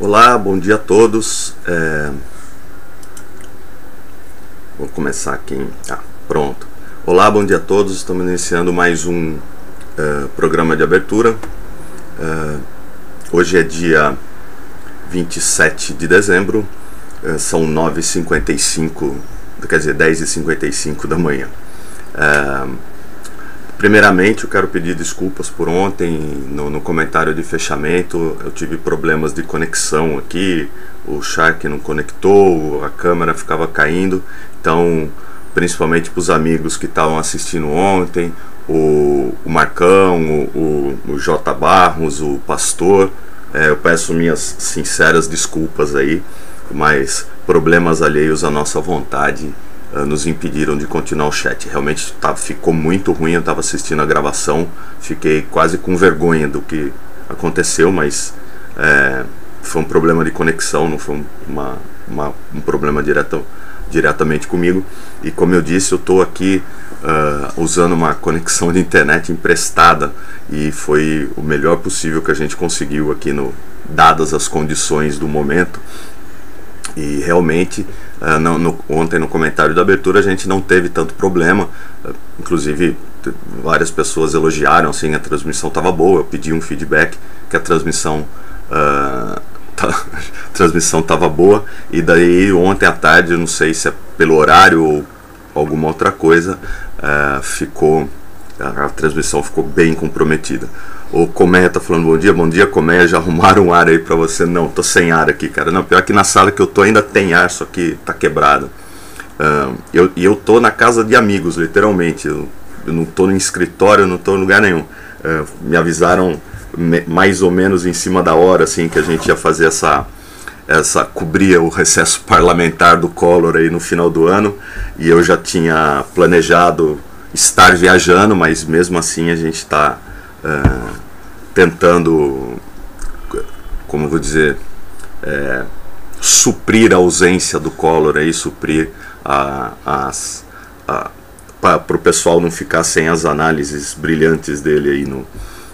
Olá, bom dia a todos. Vou começar aqui. Pronto. Olá, bom dia a todos. Estamos iniciando mais um programa de abertura. Hoje é dia 27 de dezembro. São 9h55, quer dizer, 10h55 da manhã. Primeiramente, eu quero pedir desculpas por ontem. No comentário de fechamento eu tive problemas de conexão aqui, o Shark não conectou, a câmera ficava caindo. Então, principalmente para os amigos que estavam assistindo ontem, o Marcão, o J. Barros, o Pastor, eu peço minhas sinceras desculpas aí, mas problemas alheios à nossa vontade nos impediram de continuar o chat. Realmente ficou muito ruim. Eu estava assistindo a gravação, fiquei quase com vergonha do que aconteceu, mas foi um problema de conexão, não foi um problema diretamente comigo. E como eu disse, eu estou aqui usando uma conexão de internet emprestada e foi o melhor possível que a gente conseguiu aqui, dadas as condições do momento. E realmente, ontem no comentário da abertura a gente não teve tanto problema. Inclusive várias pessoas elogiaram, assim, a transmissão estava boa. Eu pedi um feedback que a transmissão estava boa. E daí ontem à tarde, eu não sei se é pelo horário ou alguma outra coisa, a transmissão ficou bem comprometida. O Colmeia tá falando bom dia, Colmeia, já arrumaram um ar aí pra você? Não, tô sem ar aqui, cara. Não, pior que na sala que eu tô ainda tem ar, só que tá quebrado. Eu tô na casa de amigos, literalmente. Eu não tô no escritório, não tô em lugar nenhum. Me avisaram mais ou menos em cima da hora, assim, que a gente ia fazer cobrir o recesso parlamentar do Collor aí no final do ano. E eu já tinha planejado estar viajando, mas mesmo assim a gente está tentando, como eu vou dizer, suprir a ausência do Collor aí, suprir para o pessoal não ficar sem as análises brilhantes dele aí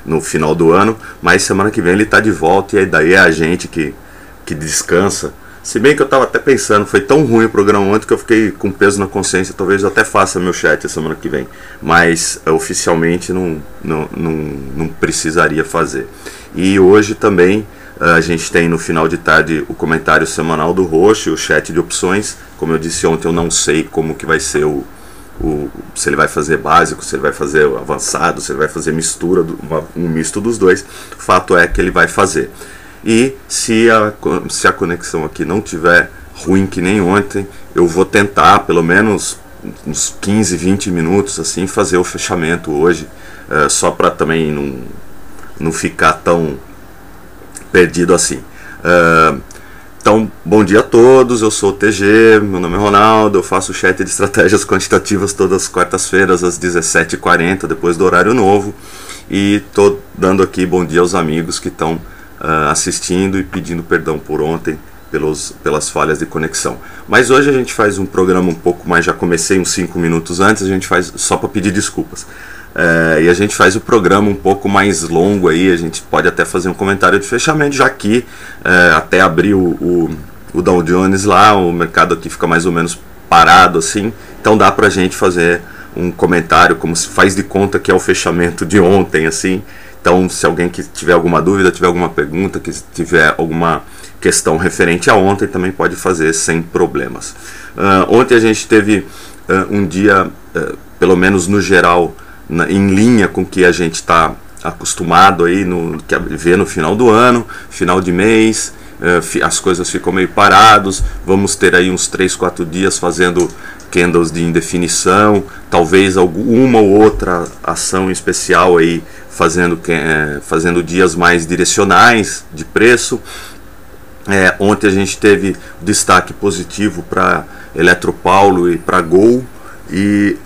no final do ano. Mas semana que vem ele está de volta e daí é a gente que descansa. Se bem que eu estava até pensando, foi tão ruim o programa ontem que eu fiquei com peso na consciência. Talvez eu até faça meu chat a semana que vem, mas oficialmente não precisaria fazer. E hoje também a gente tem no final de tarde o comentário semanal do Roxo, o chat de opções. Como eu disse ontem, eu não sei como que vai ser se ele vai fazer básico, se ele vai fazer avançado, se ele vai fazer mistura, um misto dos dois. O fato é que ele vai fazer. E se a conexão aqui não tiver ruim que nem ontem, eu vou tentar pelo menos uns 15, 20 minutos assim fazer o fechamento hoje, só para também não ficar tão perdido assim. Então, bom dia a todos, eu sou o TG, meu nome é Ronaldo, eu faço chat de estratégias quantitativas todas as quartas-feiras às 17h40, depois do horário novo, e estou dando aqui bom dia aos amigos que estão assistindo e pedindo perdão por ontem pelas falhas de conexão. Mas hoje a gente faz um programa um pouco mais, já comecei uns 5 minutos antes, a gente faz só para pedir desculpas. E a gente faz o programa um pouco mais longo aí, a gente pode até fazer um comentário de fechamento, já que até abrir o Dow Jones lá, o mercado aqui fica mais ou menos parado assim, então dá pra gente fazer um comentário como se faz de conta que é o fechamento de ontem, assim. Então, se alguém que tiver alguma dúvida, tiver alguma pergunta, que tiver alguma questão referente a ontem, também pode fazer sem problemas. Ontem a gente teve um dia, pelo menos no geral, em linha com o que a gente está acostumado aí ver no final do ano, final de mês. As coisas ficam meio paradas. Vamos ter aí uns 3, 4 dias fazendo candles de indefinição, talvez uma ou outra ação especial aí fazendo dias mais direcionais de preço. Ontem a gente teve destaque positivo para Eletropaulo e para Gol e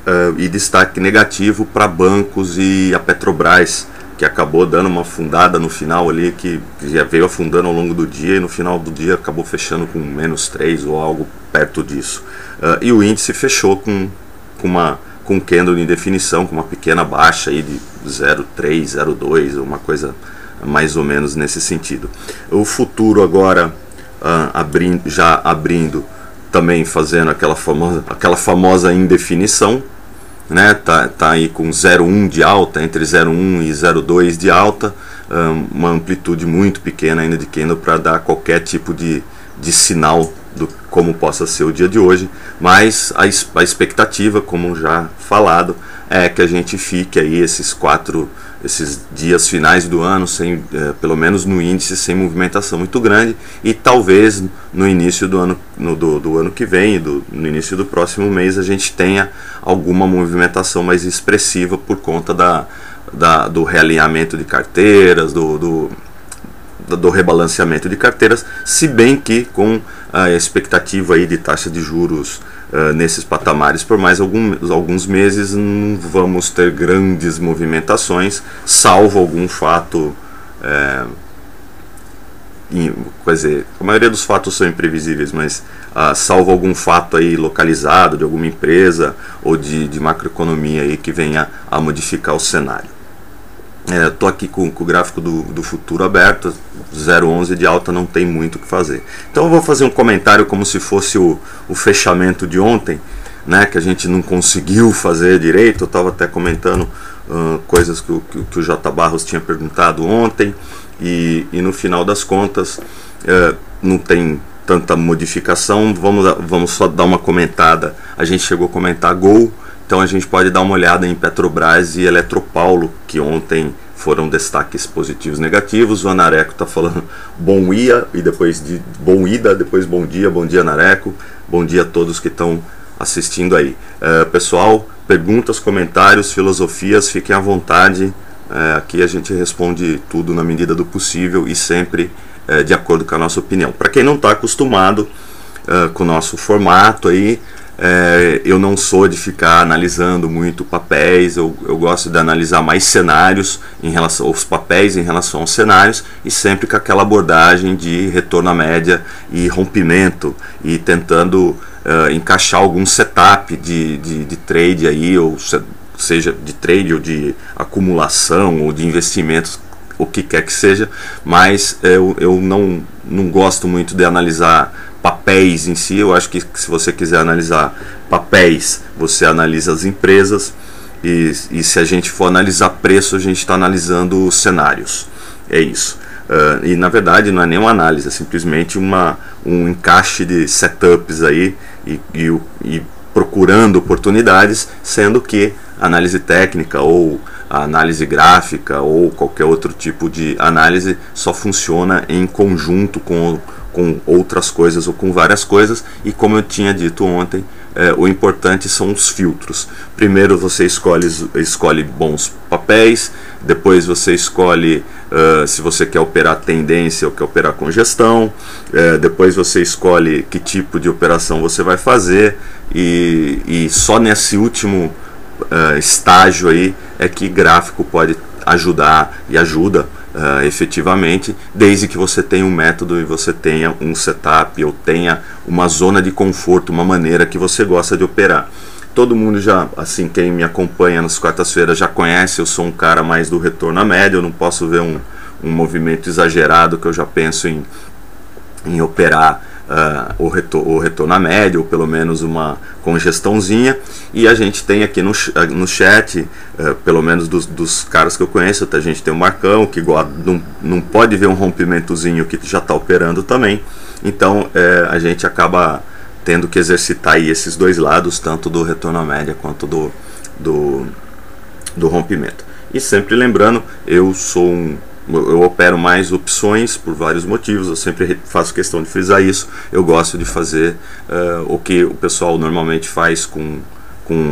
destaque negativo para bancos e a Petrobras, que acabou dando uma afundada no final ali, que já veio afundando ao longo do dia e no final do dia acabou fechando com -3 ou algo perto disso. E o índice fechou com um candle de indefinição, com uma pequena baixa aí de 0,3, 0,2, uma coisa mais ou menos nesse sentido. O futuro agora já abrindo, também fazendo aquela famosa indefinição, né? Tá aí com 0,1 de alta, entre 0,1 e 0,2 de alta, uma amplitude muito pequena ainda de candle para dar qualquer tipo de sinal do como possa ser o dia de hoje, mas a expectativa, como já falado, é que a gente fique aí esses dias finais do ano, pelo menos no índice, sem movimentação muito grande, e talvez no início do ano, do ano que vem, no início do próximo mês, a gente tenha alguma movimentação mais expressiva por conta do realinhamento de carteiras, do rebalanceamento de carteiras, se bem que com a expectativa aí de taxa de juros nesses patamares por mais alguns meses, não vamos ter grandes movimentações, salvo algum fato, quer dizer, a maioria dos fatos são imprevisíveis, mas salvo algum fato aí localizado de alguma empresa ou de macroeconomia aí que venha a modificar o cenário. Estou aqui com o gráfico do futuro aberto, 0,11 de alta, não tem muito o que fazer. Então eu vou fazer um comentário como se fosse o fechamento de ontem, né, que a gente não conseguiu fazer direito. Eu estava até comentando coisas que o J. Barros tinha perguntado ontem, e no final das contas não tem tanta modificação. Vamos só dar uma comentada. A gente chegou a comentar Gol. Então a gente pode dar uma olhada em Petrobras e Eletropaulo, que ontem foram destaques positivos e negativos. O Anareco está falando bom dia, e depois bom ida, depois bom dia Anareco. Bom dia a todos que estão assistindo aí. Pessoal, perguntas, comentários, filosofias, fiquem à vontade. Aqui a gente responde tudo na medida do possível e sempre de acordo com a nossa opinião. Para quem não está acostumado com o nosso formato aí, eu não sou de ficar analisando muito papéis. Eu gosto de analisar mais cenários em relação aos papéis, em relação aos cenários, e sempre com aquela abordagem de retorno à média e rompimento, e tentando encaixar algum setup de trade aí, ou seja, de trade ou de acumulação ou de investimentos, o que quer que seja. Mas eu não gosto muito de analisar papéis em si. Eu acho que se você quiser analisar papéis, você analisa as empresas, e se a gente for analisar preço, a gente está analisando cenários. É isso. E na verdade não é nem uma análise, é simplesmente um encaixe de setups aí, e procurando oportunidades, sendo que a análise técnica ou a análise gráfica ou qualquer outro tipo de análise só funciona em conjunto com outras coisas ou com várias coisas. E como eu tinha dito ontem, o importante são os filtros. Primeiro você escolhe bons papéis, depois você escolhe se você quer operar tendência ou quer operar congestão, depois você escolhe que tipo de operação você vai fazer, e só nesse último estágio aí é que gráfico pode ajudar, e ajuda efetivamente, desde que você tenha um método e você tenha um setup ou tenha uma zona de conforto, uma maneira que você gosta de operar. Todo mundo já, assim, quem me acompanha nas quartas-feiras já conhece, eu sou um cara mais do retorno à média. Eu não posso ver um movimento exagerado que eu já penso em operar o retorno à média, ou pelo menos uma congestãozinha. E a gente tem aqui no chat, pelo menos dos caras que eu conheço, a gente tem o Marcão, que não pode ver um rompimentozinho que já está operando também. Então a gente acaba tendo que exercitar aí esses dois lados, tanto do retorno à média quanto do rompimento. E sempre lembrando, eu opero mais opções por vários motivos. Eu sempre faço questão de frisar isso. Eu gosto de fazer o que o pessoal normalmente faz com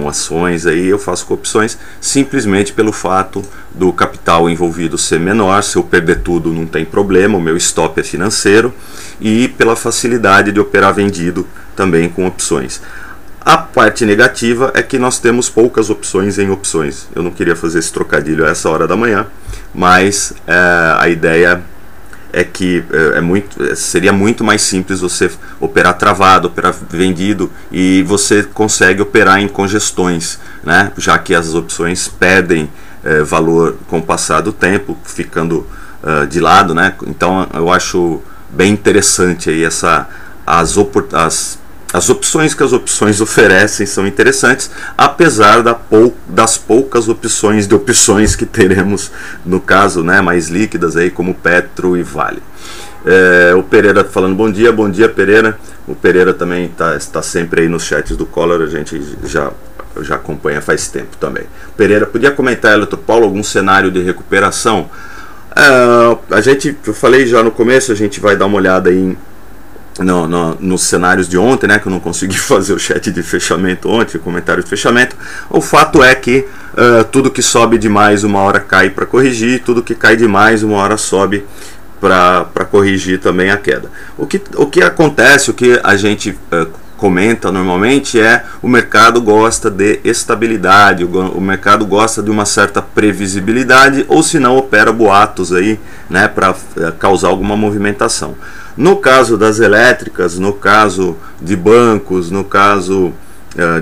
ações aí, eu faço com opções, simplesmente pelo fato do capital envolvido ser menor. Se eu perder tudo, não tem problema, o meu stop é financeiro, e pela facilidade de operar vendido também com opções. A parte negativa é que nós temos poucas opções em opções. Eu não queria fazer esse trocadilho a essa hora da manhã, mas a ideia é que seria muito mais simples você operar travado, operar vendido, e você consegue operar em congestões, né? Já que as opções perdem valor com o passar do tempo, ficando de lado, né? Então eu acho bem interessante aí as opções que as opções oferecem são interessantes, apesar das poucas opções de opções que teremos no caso, né, mais líquidas aí, como Petro e Vale. O Pereira falando bom dia Pereira. O Pereira também está sempre aí nos chats do Collor, a gente já acompanha faz tempo também. Pereira, podia comentar, Eletropaulo, algum cenário de recuperação? Eu falei já no começo, a gente vai dar uma olhada aí nos cenários de ontem, né, que eu não consegui fazer o chat de fechamento ontem, o comentário de fechamento. O fato é que tudo que sobe demais uma hora cai para corrigir, tudo que cai demais uma hora sobe para corrigir também a queda. O que acontece, o que a gente comenta normalmente é o mercado gosta de estabilidade, o mercado gosta de uma certa previsibilidade, ou se não opera boatos aí, né, para causar alguma movimentação. No caso das elétricas, no caso de bancos, no caso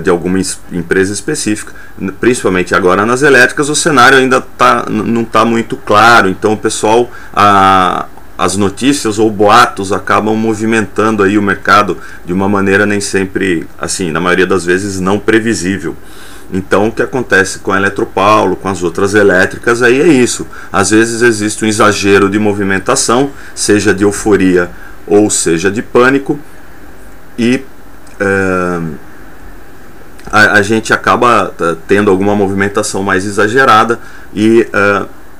de alguma empresa específica, principalmente agora nas elétricas, o cenário ainda não está muito claro, então o pessoal, as notícias ou boatos acabam movimentando aí o mercado de uma maneira nem sempre, assim, na maioria das vezes não previsível. Então o que acontece com a Eletropaulo, com as outras elétricas aí é isso. Às vezes existe um exagero de movimentação, seja de euforia ou seja de pânico, e a gente acaba tendo alguma movimentação mais exagerada e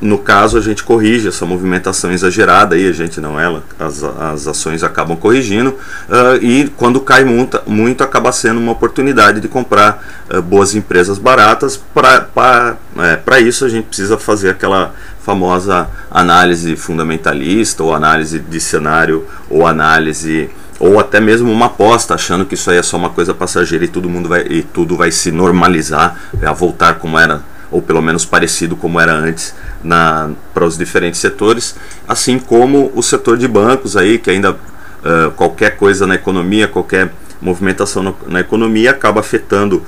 no caso a gente corrige essa movimentação exagerada, e a gente não, as ações acabam corrigindo, e quando cai muito acaba sendo uma oportunidade de comprar boas empresas baratas. Para isso a gente precisa fazer aquela famosa análise fundamentalista, ou análise de cenário, ou análise, ou até mesmo uma aposta, achando que isso aí é só uma coisa passageira e tudo vai se normalizar, a voltar como era, ou pelo menos parecido como era antes, para os diferentes setores, assim como o setor de bancos aí, que ainda qualquer coisa na economia, qualquer movimentação na economia acaba afetando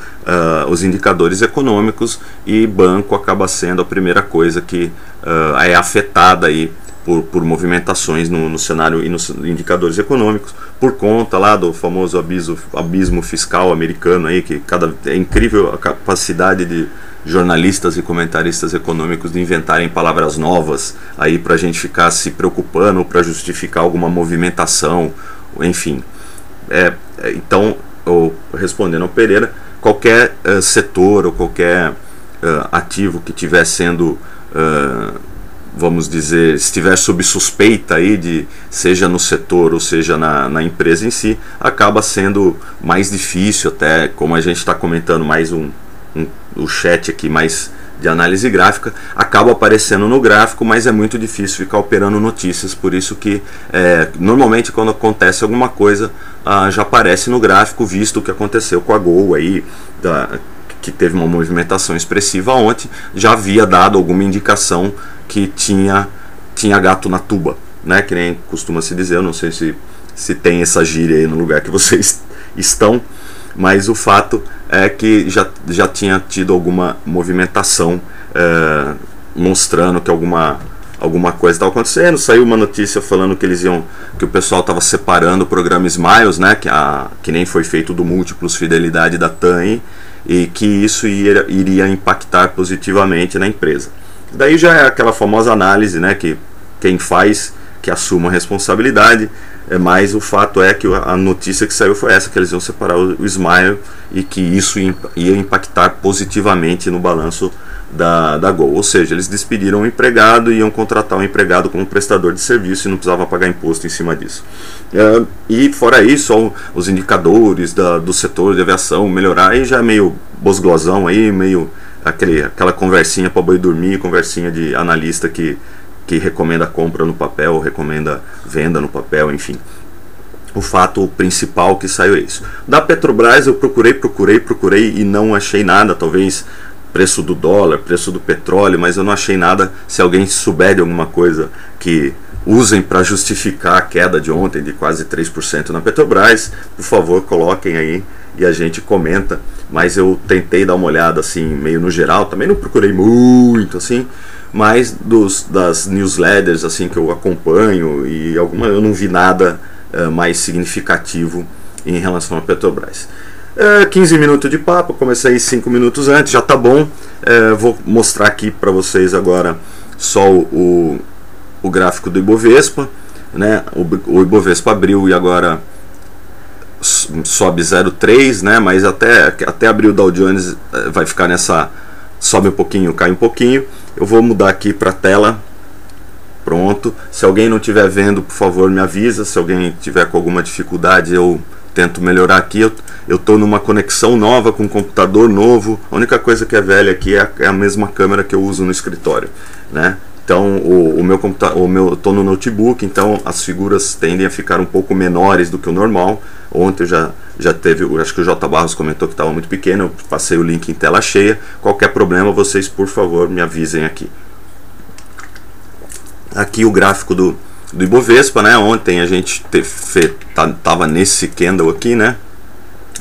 os indicadores econômicos, e banco acaba sendo a primeira coisa que é afetada aí por movimentações no cenário e nos indicadores econômicos, por conta lá do famoso abismo fiscal americano aí, que é incrível a capacidade de jornalistas e comentaristas econômicos de inventarem palavras novas aí para a gente ficar se preocupando, ou para justificar alguma movimentação, enfim. Então, respondendo ao Pereira, qualquer setor ou qualquer ativo que estiver sendo, vamos dizer, estiver sob suspeita aí, seja no setor ou seja na empresa em si, acaba sendo mais difícil, até como a gente está comentando mais o chat aqui mais de análise gráfica, acaba aparecendo no gráfico, mas é muito difícil ficar operando notícias, por isso que normalmente quando acontece alguma coisa já aparece no gráfico, visto o que aconteceu com a Gol aí, que teve uma movimentação expressiva ontem, já havia dado alguma indicação que tinha gato na tuba, né, que nem costuma se dizer. Eu não sei se tem essa gíria aí no lugar que vocês estão, mas o fato é que já tinha tido alguma movimentação mostrando que alguma coisa estava acontecendo. Saiu uma notícia falando que que o pessoal estava separando o programa Smiles, né, que nem foi feito do Múltiplos Fidelidade da TAM, e que isso iria impactar positivamente na empresa. Daí já é aquela famosa análise, né, que quem faz que assuma a responsabilidade. Mas o fato é que a notícia que saiu foi essa, que eles iam separar o Smile, e que isso ia impactar positivamente no balanço da Gol. Ou seja, eles despediram o empregado e iam contratar o empregado como prestador de serviço, e não precisava pagar imposto em cima disso. E fora isso, os indicadores do setor de aviação melhorar, aí já é meio bosglosão aí, meio aquela conversinha para boi dormir, conversinha de analista que recomenda compra no papel, recomenda venda no papel, enfim. O fato principal que saiu é isso. Da Petrobras eu procurei e não achei nada. Talvez preço do dólar, preço do petróleo, mas eu não achei nada. Se alguém souber de alguma coisa que usem para justificar a queda de ontem de quase 3% na Petrobras, por favor, coloquem aí e a gente comenta. Mas eu tentei dar uma olhada assim, meio no geral, também não procurei muito assim, mas das newsletters assim que eu acompanho e alguma, eu não vi nada mais significativo em relação a Petrobras. 15 minutos de papo, comecei 5 minutos antes, já tá bom. Vou mostrar aqui para vocês agora só o gráfico do Ibovespa, né? O Ibovespa abriu e agora sobe 0,3, né? Mas até abrir o Dow Jones vai ficar nessa, sobe um pouquinho, cai um pouquinho. Eu vou mudar aqui para a tela. Pronto. Se alguém não estiver vendo, por favor, me avisa. Se alguém tiver com alguma dificuldade, eu tento melhorar aqui. Eu estou numa conexão nova com um computador novo. A única coisa que é velha aqui é a mesma câmera que eu uso no escritório, né? Então o meu computador, eu estou no notebook, então as figuras tendem a ficar um pouco menores do que o normal. Ontem já teve, acho que o J. Barros comentou que estava muito pequeno, eu passei o link em tela cheia. Qualquer problema, vocês por favor me avisem aqui. Aqui o gráfico do Ibovespa, né? Ontem a gente tava nesse candle aqui, né?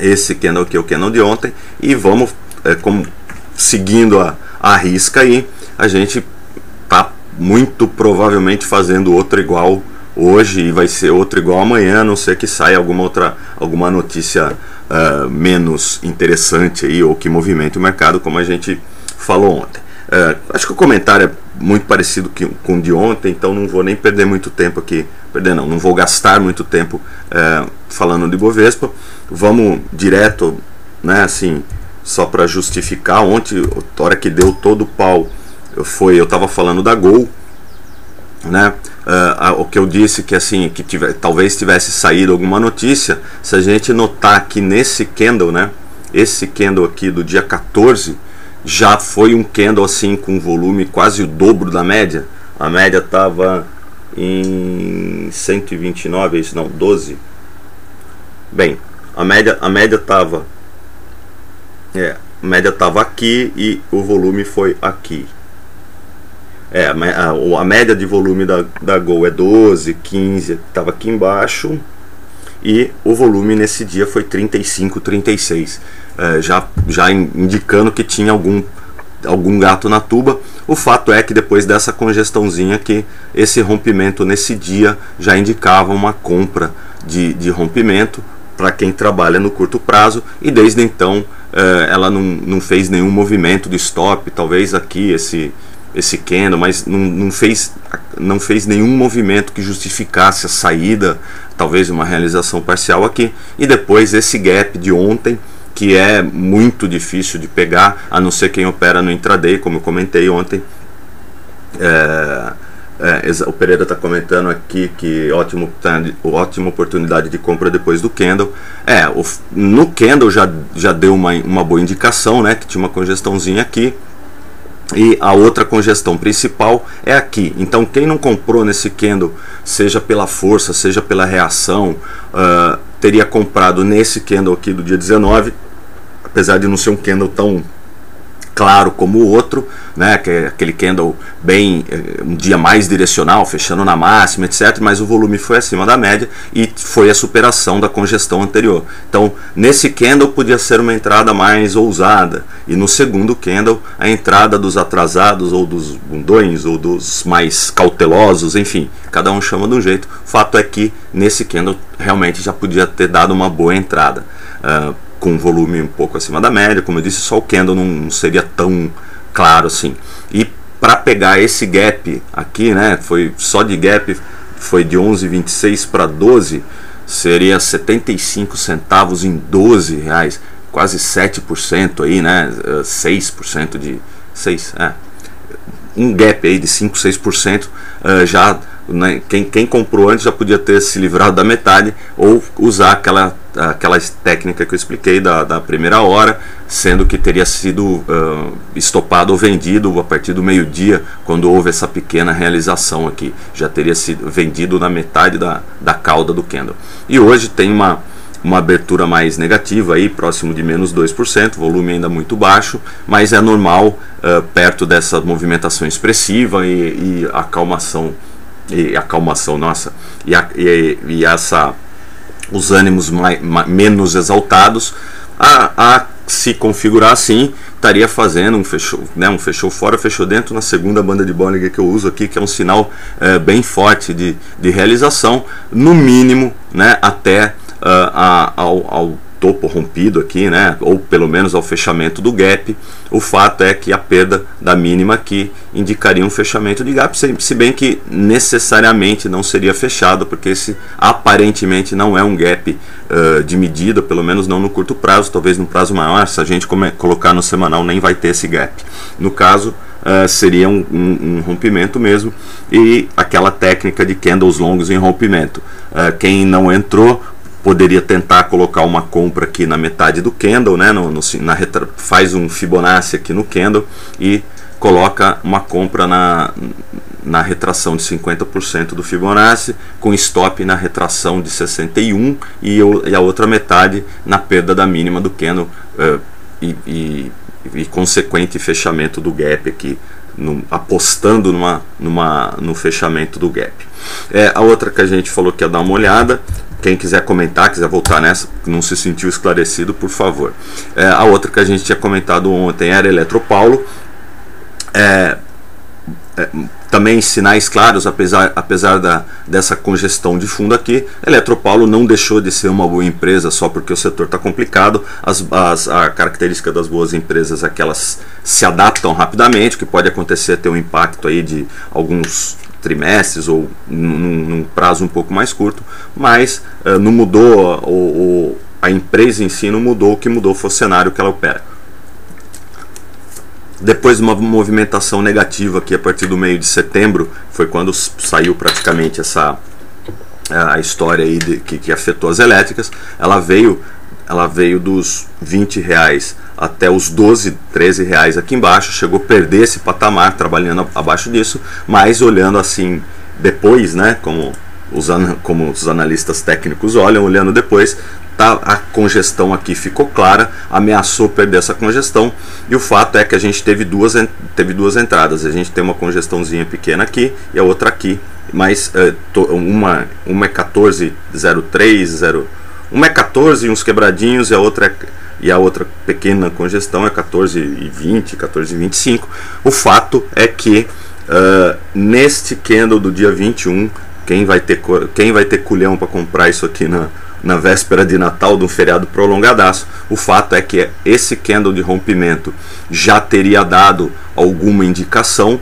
Esse candle aqui é o candle de ontem, e vamos como seguindo a risca aí, a gente tá muito provavelmente fazendo outro igual hoje e vai ser outro igual amanhã, a não ser que saia alguma notícia menos interessante aí, ou que movimente o mercado, como a gente falou ontem. Acho que o comentário é muito parecido com o de ontem, então não vou nem perder muito tempo aqui, não vou gastar muito tempo falando de Ibovespa. Vamos direto, né, assim, só para justificar. Ontem, a hora que deu todo o pau, eu estava falando da Gol, né? O que eu disse que assim, talvez tivesse saído alguma notícia. Se a gente notar aqui nesse candle, né, esse candle aqui do dia 14 já foi um candle assim com volume quase o dobro da média. A média estava em 129, isso não, 12. Bem, a média estava aqui e o volume foi aqui. A média de volume da Gol é 12, 15, estava aqui embaixo, e o volume nesse dia foi 35, 36, já indicando que tinha algum gato na tuba. O fato é que depois dessa congestãozinha aqui, esse rompimento nesse dia já indicava uma compra de rompimento para quem trabalha no curto prazo, e desde então ela não fez nenhum movimento de stop, talvez aqui esse candle, mas não fez nenhum movimento que justificasse a saída, talvez uma realização parcial aqui. E depois esse gap de ontem, que é muito difícil de pegar, a não ser quem opera no intraday, como eu comentei ontem. O Pereira está comentando aqui que ótima oportunidade de compra depois do candle. No candle já deu uma boa indicação, né, que tinha uma congestãozinha aqui. E a outra congestão principal é aqui. Então quem não comprou nesse candle, seja pela força, seja pela reação, teria comprado nesse candle aqui do dia 19, apesar de não ser um candle tão claro como o outro, né, que é aquele candle bem, um dia mais direcional, fechando na máxima, etc, mas o volume foi acima da média e foi a superação da congestão anterior. Então nesse candle podia ser uma entrada mais ousada, e no segundo candle a entrada dos atrasados, ou dos bundões, ou dos mais cautelosos, enfim, cada um chama de um jeito. O fato é que nesse candle realmente já podia ter dado uma boa entrada, com volume um pouco acima da média. Como eu disse, só o candle não seria tão claro assim. E para pegar esse gap aqui, né, foi só de gap, foi de 11,26 para 12, seria 75 centavos em 12 reais, quase 7% aí, né, 6% de 6, um gap aí de 5, 6%, já, né, quem comprou antes já podia ter se livrado da metade, ou usar aquela técnica que eu expliquei da primeira hora, sendo que teria sido estopado ou vendido a partir do meio-dia, quando houve essa pequena realização aqui, já teria sido vendido na metade da cauda do candle. E hoje tem uma abertura mais negativa aí, próximo de menos 2%, volume ainda muito baixo, mas é normal perto dessa movimentação expressiva e acalmação, nossa, e essa, os ânimos menos exaltados, a se configurar assim, estaria fazendo um fechou fora, fechou dentro na segunda banda de Bollinger que eu uso aqui, que é um sinal bem forte de realização, no mínimo, né, até ao topo rompido aqui, né, ou pelo menos ao fechamento do gap. O fato é que a perda da mínima aqui indicaria um fechamento de gap, se bem que necessariamente não seria fechado, porque esse aparentemente não é um gap de medida, pelo menos não no curto prazo, talvez no prazo maior, se a gente colocar no semanal nem vai ter esse gap. No caso, seria um rompimento mesmo, e aquela técnica de candles longos em rompimento. Quem não entrou poderia tentar colocar uma compra aqui na metade do candle, né, faz um Fibonacci aqui no candle e coloca uma compra na retração de 50% do Fibonacci, com stop na retração de 61 e a outra metade na perda da mínima do candle e consequente fechamento do gap aqui, apostando no fechamento do gap. A outra que a gente falou que ia dar uma olhada, quem quiser comentar, quiser voltar nessa, não se sentiu esclarecido, por favor. A outra que a gente tinha comentado ontem era Eletropaulo. Também sinais claros, apesar dessa congestão de fundo aqui. Eletropaulo não deixou de ser uma boa empresa só porque o setor está complicado. A característica das boas empresas é que elas se adaptam rapidamente, que pode acontecer ter um impacto aí de alguns trimestres ou num prazo um pouco mais curto, mas não mudou, a empresa em si não mudou, o que mudou foi o cenário que ela opera. Depois de uma movimentação negativa aqui a partir do meio de setembro, foi quando saiu praticamente a história aí que afetou as elétricas. Ela veio dos R$20 até os 12, 13 reais aqui embaixo, chegou a perder esse patamar trabalhando abaixo disso, mas olhando assim depois, né, como os analistas técnicos olhando depois, a congestão aqui ficou clara, ameaçou perder essa congestão, e o fato é que a gente teve duas entradas. A gente tem uma congestãozinha pequena aqui e a outra aqui, mas uma é 14,03, uma é 14 e uns quebradinhos, e a outra pequena congestão é 14,20, 14,25. O fato é que neste candle do dia 21, quem vai ter culhão para comprar isso aqui na véspera de Natal, de um feriado prolongadaço, o fato é que esse candle de rompimento já teria dado alguma indicação.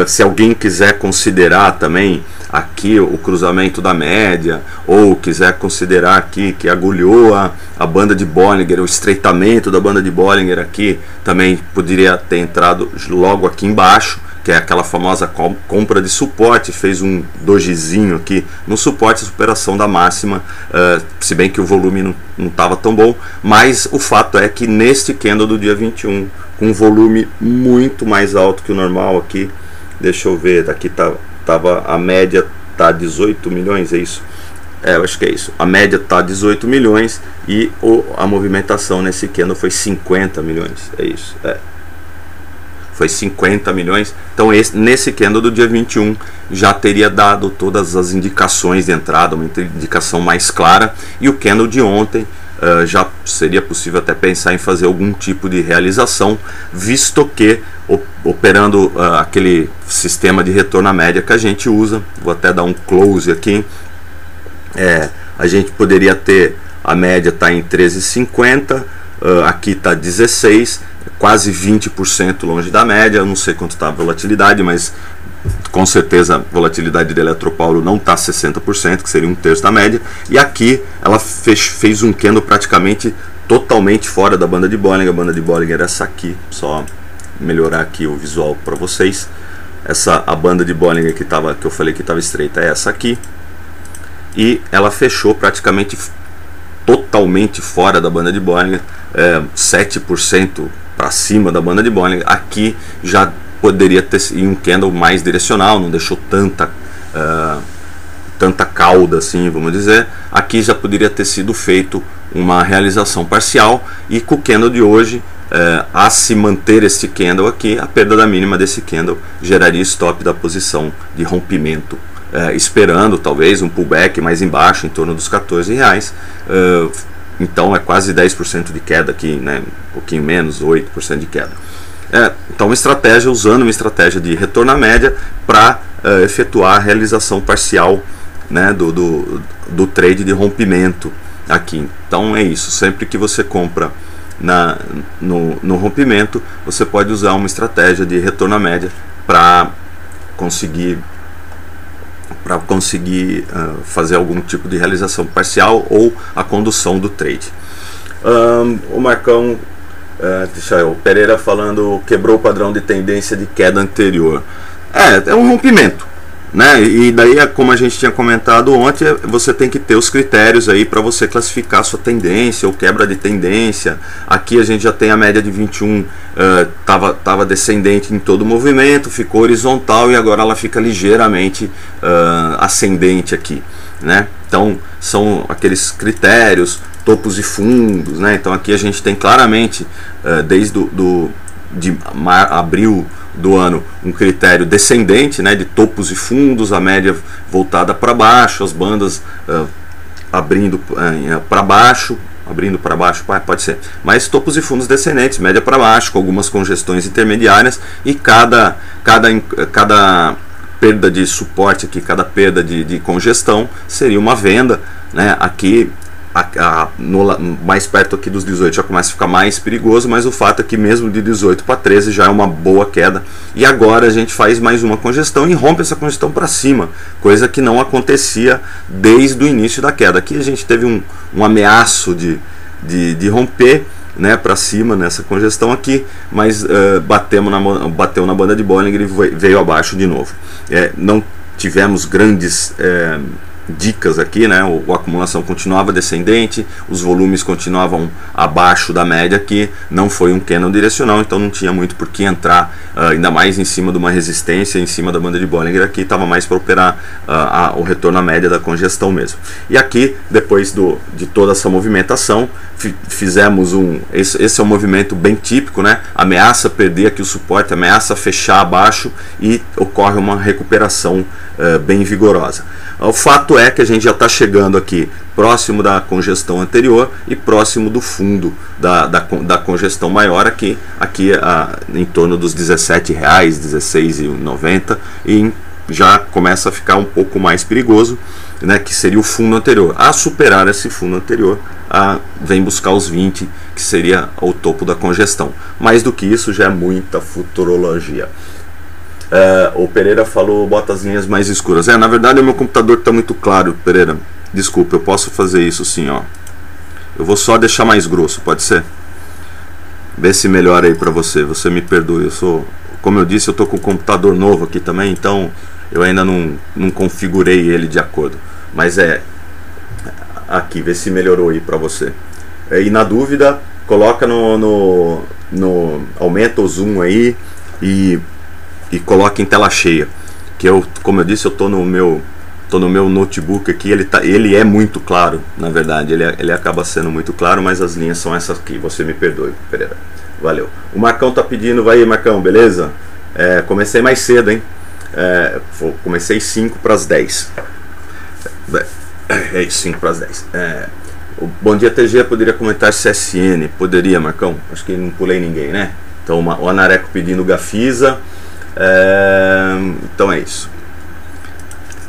Se alguém quiser considerar também aqui o cruzamento da média, ou quiser considerar aqui que agulhou a banda de Bollinger, o estreitamento da banda de Bollinger aqui, também poderia ter entrado logo aqui embaixo, que é aquela famosa compra de suporte, fez um dojizinho aqui no suporte, superação da máxima, se bem que o volume não estava tão bom, mas o fato é que neste candle do dia 21, com um volume muito mais alto que o normal aqui, deixa eu ver, aqui tava a média tá 18 milhões, é isso? Eu acho que é isso. A média tá 18 milhões e a movimentação nesse candle foi 50 milhões, é isso, foi 50 milhões. Então nesse candle do dia 21 já teria dado todas as indicações de entrada, uma indicação mais clara, e o candle de ontem já seria possível até pensar em fazer algum tipo de realização, visto que operando aquele sistema de retorno à média que a gente usa, vou até dar um close aqui, a gente poderia ter a média tá em 13,50, aqui tá 16, quase 20% longe da média. Eu não sei quanto está a volatilidade, mas com certeza a volatilidade de Eletropaulo não está 60%, que seria um terço da média. E aqui ela fez um candle praticamente totalmente fora da banda de Bollinger. A banda de Bollinger é essa aqui, só melhorar aqui o visual para vocês. A banda de Bollinger que eu falei que estava estreita é essa aqui, e ela fechou praticamente totalmente fora da banda de Bollinger, 7% para cima da banda de Bollinger. Aqui já poderia ter um candle mais direcional, não deixou tanta cauda assim, vamos dizer. Aqui já poderia ter sido feito uma realização parcial, e com o candle de hoje, a se manter este candle aqui, a perda da mínima desse candle geraria stop da posição de rompimento, esperando talvez um pullback mais embaixo, em torno dos 14 reais. então é quase 10% de queda aqui, né? Um pouquinho menos, 8% de queda. Então usando uma estratégia de retorno à média para efetuar a realização parcial, né, do trade de rompimento aqui. Então é isso, sempre que você compra no rompimento, você pode usar uma estratégia de retorno à média para conseguir fazer algum tipo de realização parcial ou a condução do trade. O Marcão, o Pereira falando, quebrou o padrão de tendência de queda anterior. É um rompimento, né? E daí, como a gente tinha comentado ontem, você tem que ter os critérios aí para você classificar a sua tendência ou quebra de tendência. Aqui a gente já tem a média de 21, tava descendente em todo o movimento, ficou horizontal e agora ela fica ligeiramente ascendente aqui, né? Então são aqueles critérios, topos e fundos, né? Então aqui a gente tem claramente desde de abril do ano um critério descendente, né, de topos e fundos, a média voltada para baixo, as bandas abrindo para baixo, pode ser, mas topos e fundos descendentes, média para baixo, com algumas congestões intermediárias, e cada perda de suporte aqui, cada perda de congestão seria uma venda, né? Aqui mais perto aqui dos 18 já começa a ficar mais perigoso, mas o fato é que mesmo de 18 para 13 já é uma boa queda, e agora a gente faz mais uma congestão e rompe essa congestão para cima, coisa que não acontecia desde o início da queda. Aqui a gente teve um ameaço de romper, né, para cima nessa congestão aqui, mas bateu na banda de Bollinger e veio abaixo de novo. Não tivemos grandes dicas aqui, né? A acumulação continuava descendente, os volumes continuavam abaixo da média aqui, não foi um candle direcional, então não tinha muito por que entrar, ainda mais em cima de uma resistência, em cima da banda de Bollinger aqui, estava mais para operar o retorno à média da congestão mesmo. E aqui, depois de toda essa movimentação, fizemos esse é um movimento bem típico, né? Ameaça perder aqui o suporte, ameaça fechar abaixo e ocorre uma recuperação bem vigorosa. O fato é que a gente já está chegando aqui próximo da congestão anterior e próximo do fundo da congestão maior aqui em torno dos R$17, R$16,90, e já começa a ficar um pouco mais perigoso, né, que seria o fundo anterior. A superar esse fundo anterior, vem buscar os 20, que seria o topo da congestão. Mais do que isso já é muita futurologia. O Pereira falou, bota as linhas mais escuras. Na verdade o meu computador está muito claro, Pereira. Desculpa, eu posso fazer isso sim, ó. Eu vou só deixar mais grosso, pode ser? Vê se melhora aí para você. Você me perdoe, como eu disse, eu tô com o computador novo aqui também, então eu ainda não configurei ele de acordo. Mas aqui, vê se melhorou aí para você. E na dúvida, coloca aumenta o zoom aí e coloque em tela cheia, que como eu disse, eu tô no meu notebook aqui, ele é muito claro, na verdade, ele acaba sendo muito claro, mas as linhas são essas aqui, você me perdoe, Pereira. Valeu. O Marcão tá pedindo, vai aí, Marcão, beleza? Comecei mais cedo, hein? Comecei 5 para as 10. 5 para as 10. Bom dia, TG, poderia comentar CSN? Poderia, Marcão? Acho que não pulei ninguém, né? Então, o Anareco pedindo Gafisa. Então é isso.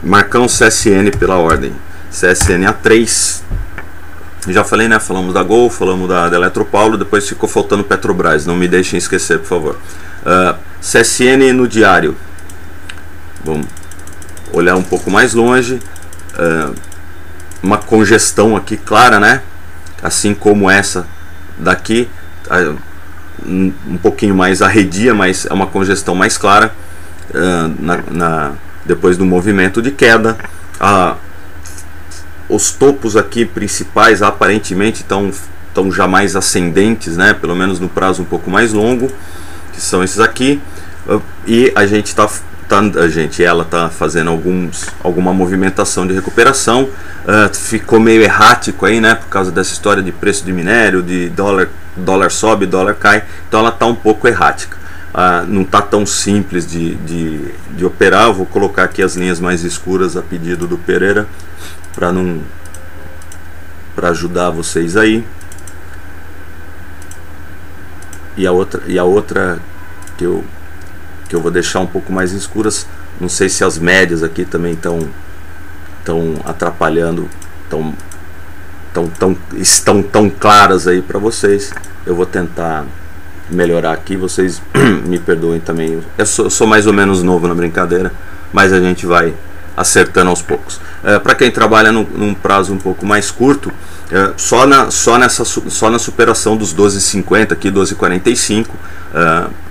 Marcão, CSN pela ordem. CSN A3. Já falei, né? Falamos da Gol, falamos da Eletropaulo, depois ficou faltando Petrobras. Não me deixem esquecer, por favor. CSN no diário. Vamos olhar um pouco mais longe. Uma congestão aqui clara, né? Assim como essa daqui. Um pouquinho mais arredia, mas é uma congestão mais clara depois do movimento de queda. Os topos aqui principais aparentemente estão já mais ascendentes, né? Pelo menos no prazo um pouco mais longo, que são esses aqui, e ela está fazendo alguma movimentação de recuperação. Ficou meio errático aí, né? Por causa dessa história de preço de minério, de dólar sobe, dólar cai, então ela está um pouco errática. Não está tão simples de operar. Eu vou colocar aqui as linhas mais escuras a pedido do Pereira para para ajudar vocês aí. E a outra que eu vou deixar um pouco mais escuras, não sei se as médias aqui também estão atrapalhando, estão tão claras aí para vocês. Eu vou tentar melhorar aqui, vocês me perdoem também. Eu sou mais ou menos novo na brincadeira, mas a gente vai acertando aos poucos. Para quem trabalha num prazo um pouco mais curto, só na superação dos 12,50 aqui, 12,45,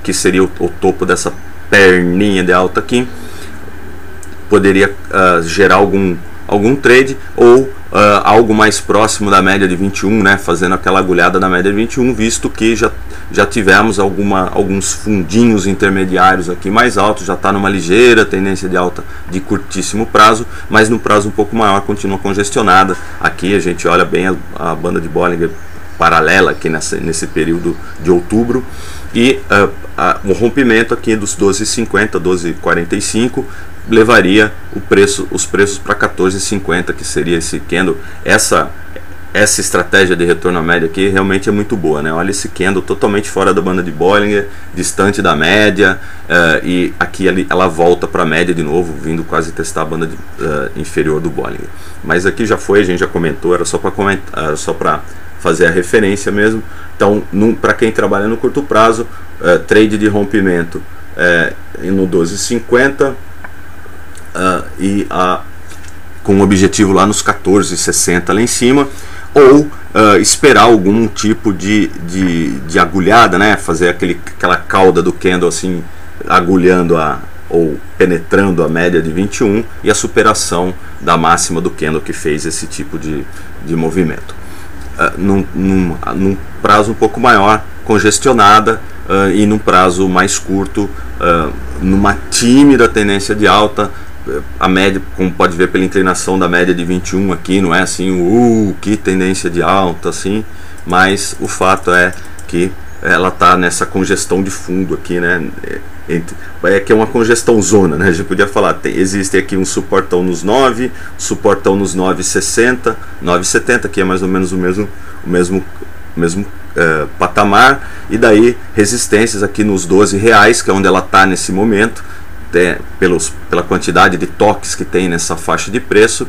que seria o topo dessa perninha de alta aqui, poderia gerar algum trade, ou algo mais próximo da média de 21, né, fazendo aquela agulhada na média de 21, visto que já tivemos alguns fundinhos intermediários aqui mais altos, já está numa ligeira tendência de alta de curtíssimo prazo, mas no prazo um pouco maior continua congestionada. Aqui a gente olha bem a banda de Bollinger paralela aqui nesse período de outubro, e o rompimento aqui dos 12,50, 12,45 levaria os preços para 14,50, que seria esse candle. Essa estratégia de retorno à média aqui realmente é muito boa, né? Olha esse candle totalmente fora da banda de Bollinger, distante da média, e aqui ela volta para a média de novo, vindo quase testar a banda inferior do Bollinger. Mas aqui já foi, a gente já comentou, era só para comentar, só para fazer a referência mesmo. Então, para quem trabalha no curto prazo, trade de rompimento no 12,50 com o objetivo lá nos 14,60 lá em cima, ou esperar algum tipo de agulhada, né? Fazer aquela cauda do candle assim, agulhando ou penetrando a média de 21 e a superação da máxima do candle que fez esse tipo de movimento. Num prazo um pouco maior, congestionada, e num prazo mais curto, numa tímida tendência de alta. A média, como pode ver pela inclinação da média de 21 aqui, não é assim, que tendência de alta assim, mas o fato é que ela está nessa congestão de fundo aqui, né? Que é uma congestão zona, né? A gente podia falar, existe aqui um suportão nos 9, suportão nos 9,60, 9,70, que é mais ou menos o mesmo patamar, e daí resistências aqui nos R$12, que é onde ela está nesse momento, pela quantidade de toques que tem nessa faixa de preço.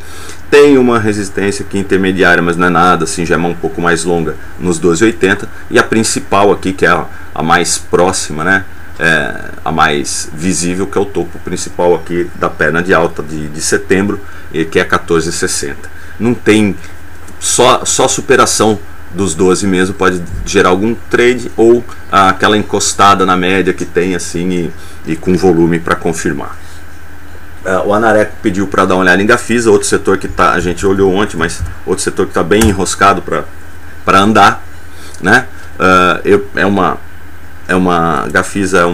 Tem uma resistência aqui intermediária, mas não é nada assim, já é um pouco mais longa, nos 12,80, e a principal aqui, que é a mais próxima, né, a mais visível, que é o topo principal aqui da perna de alta de setembro, que é 14,60. Não tem, só superação dos 12 mesmo pode gerar algum trade, ou aquela encostada na média que tem assim, e com volume para confirmar. O Anareco pediu para dar uma olhada em Gafisa, outro setor que a gente olhou ontem, mas outro setor que está bem enroscado para andar, né? Gafisa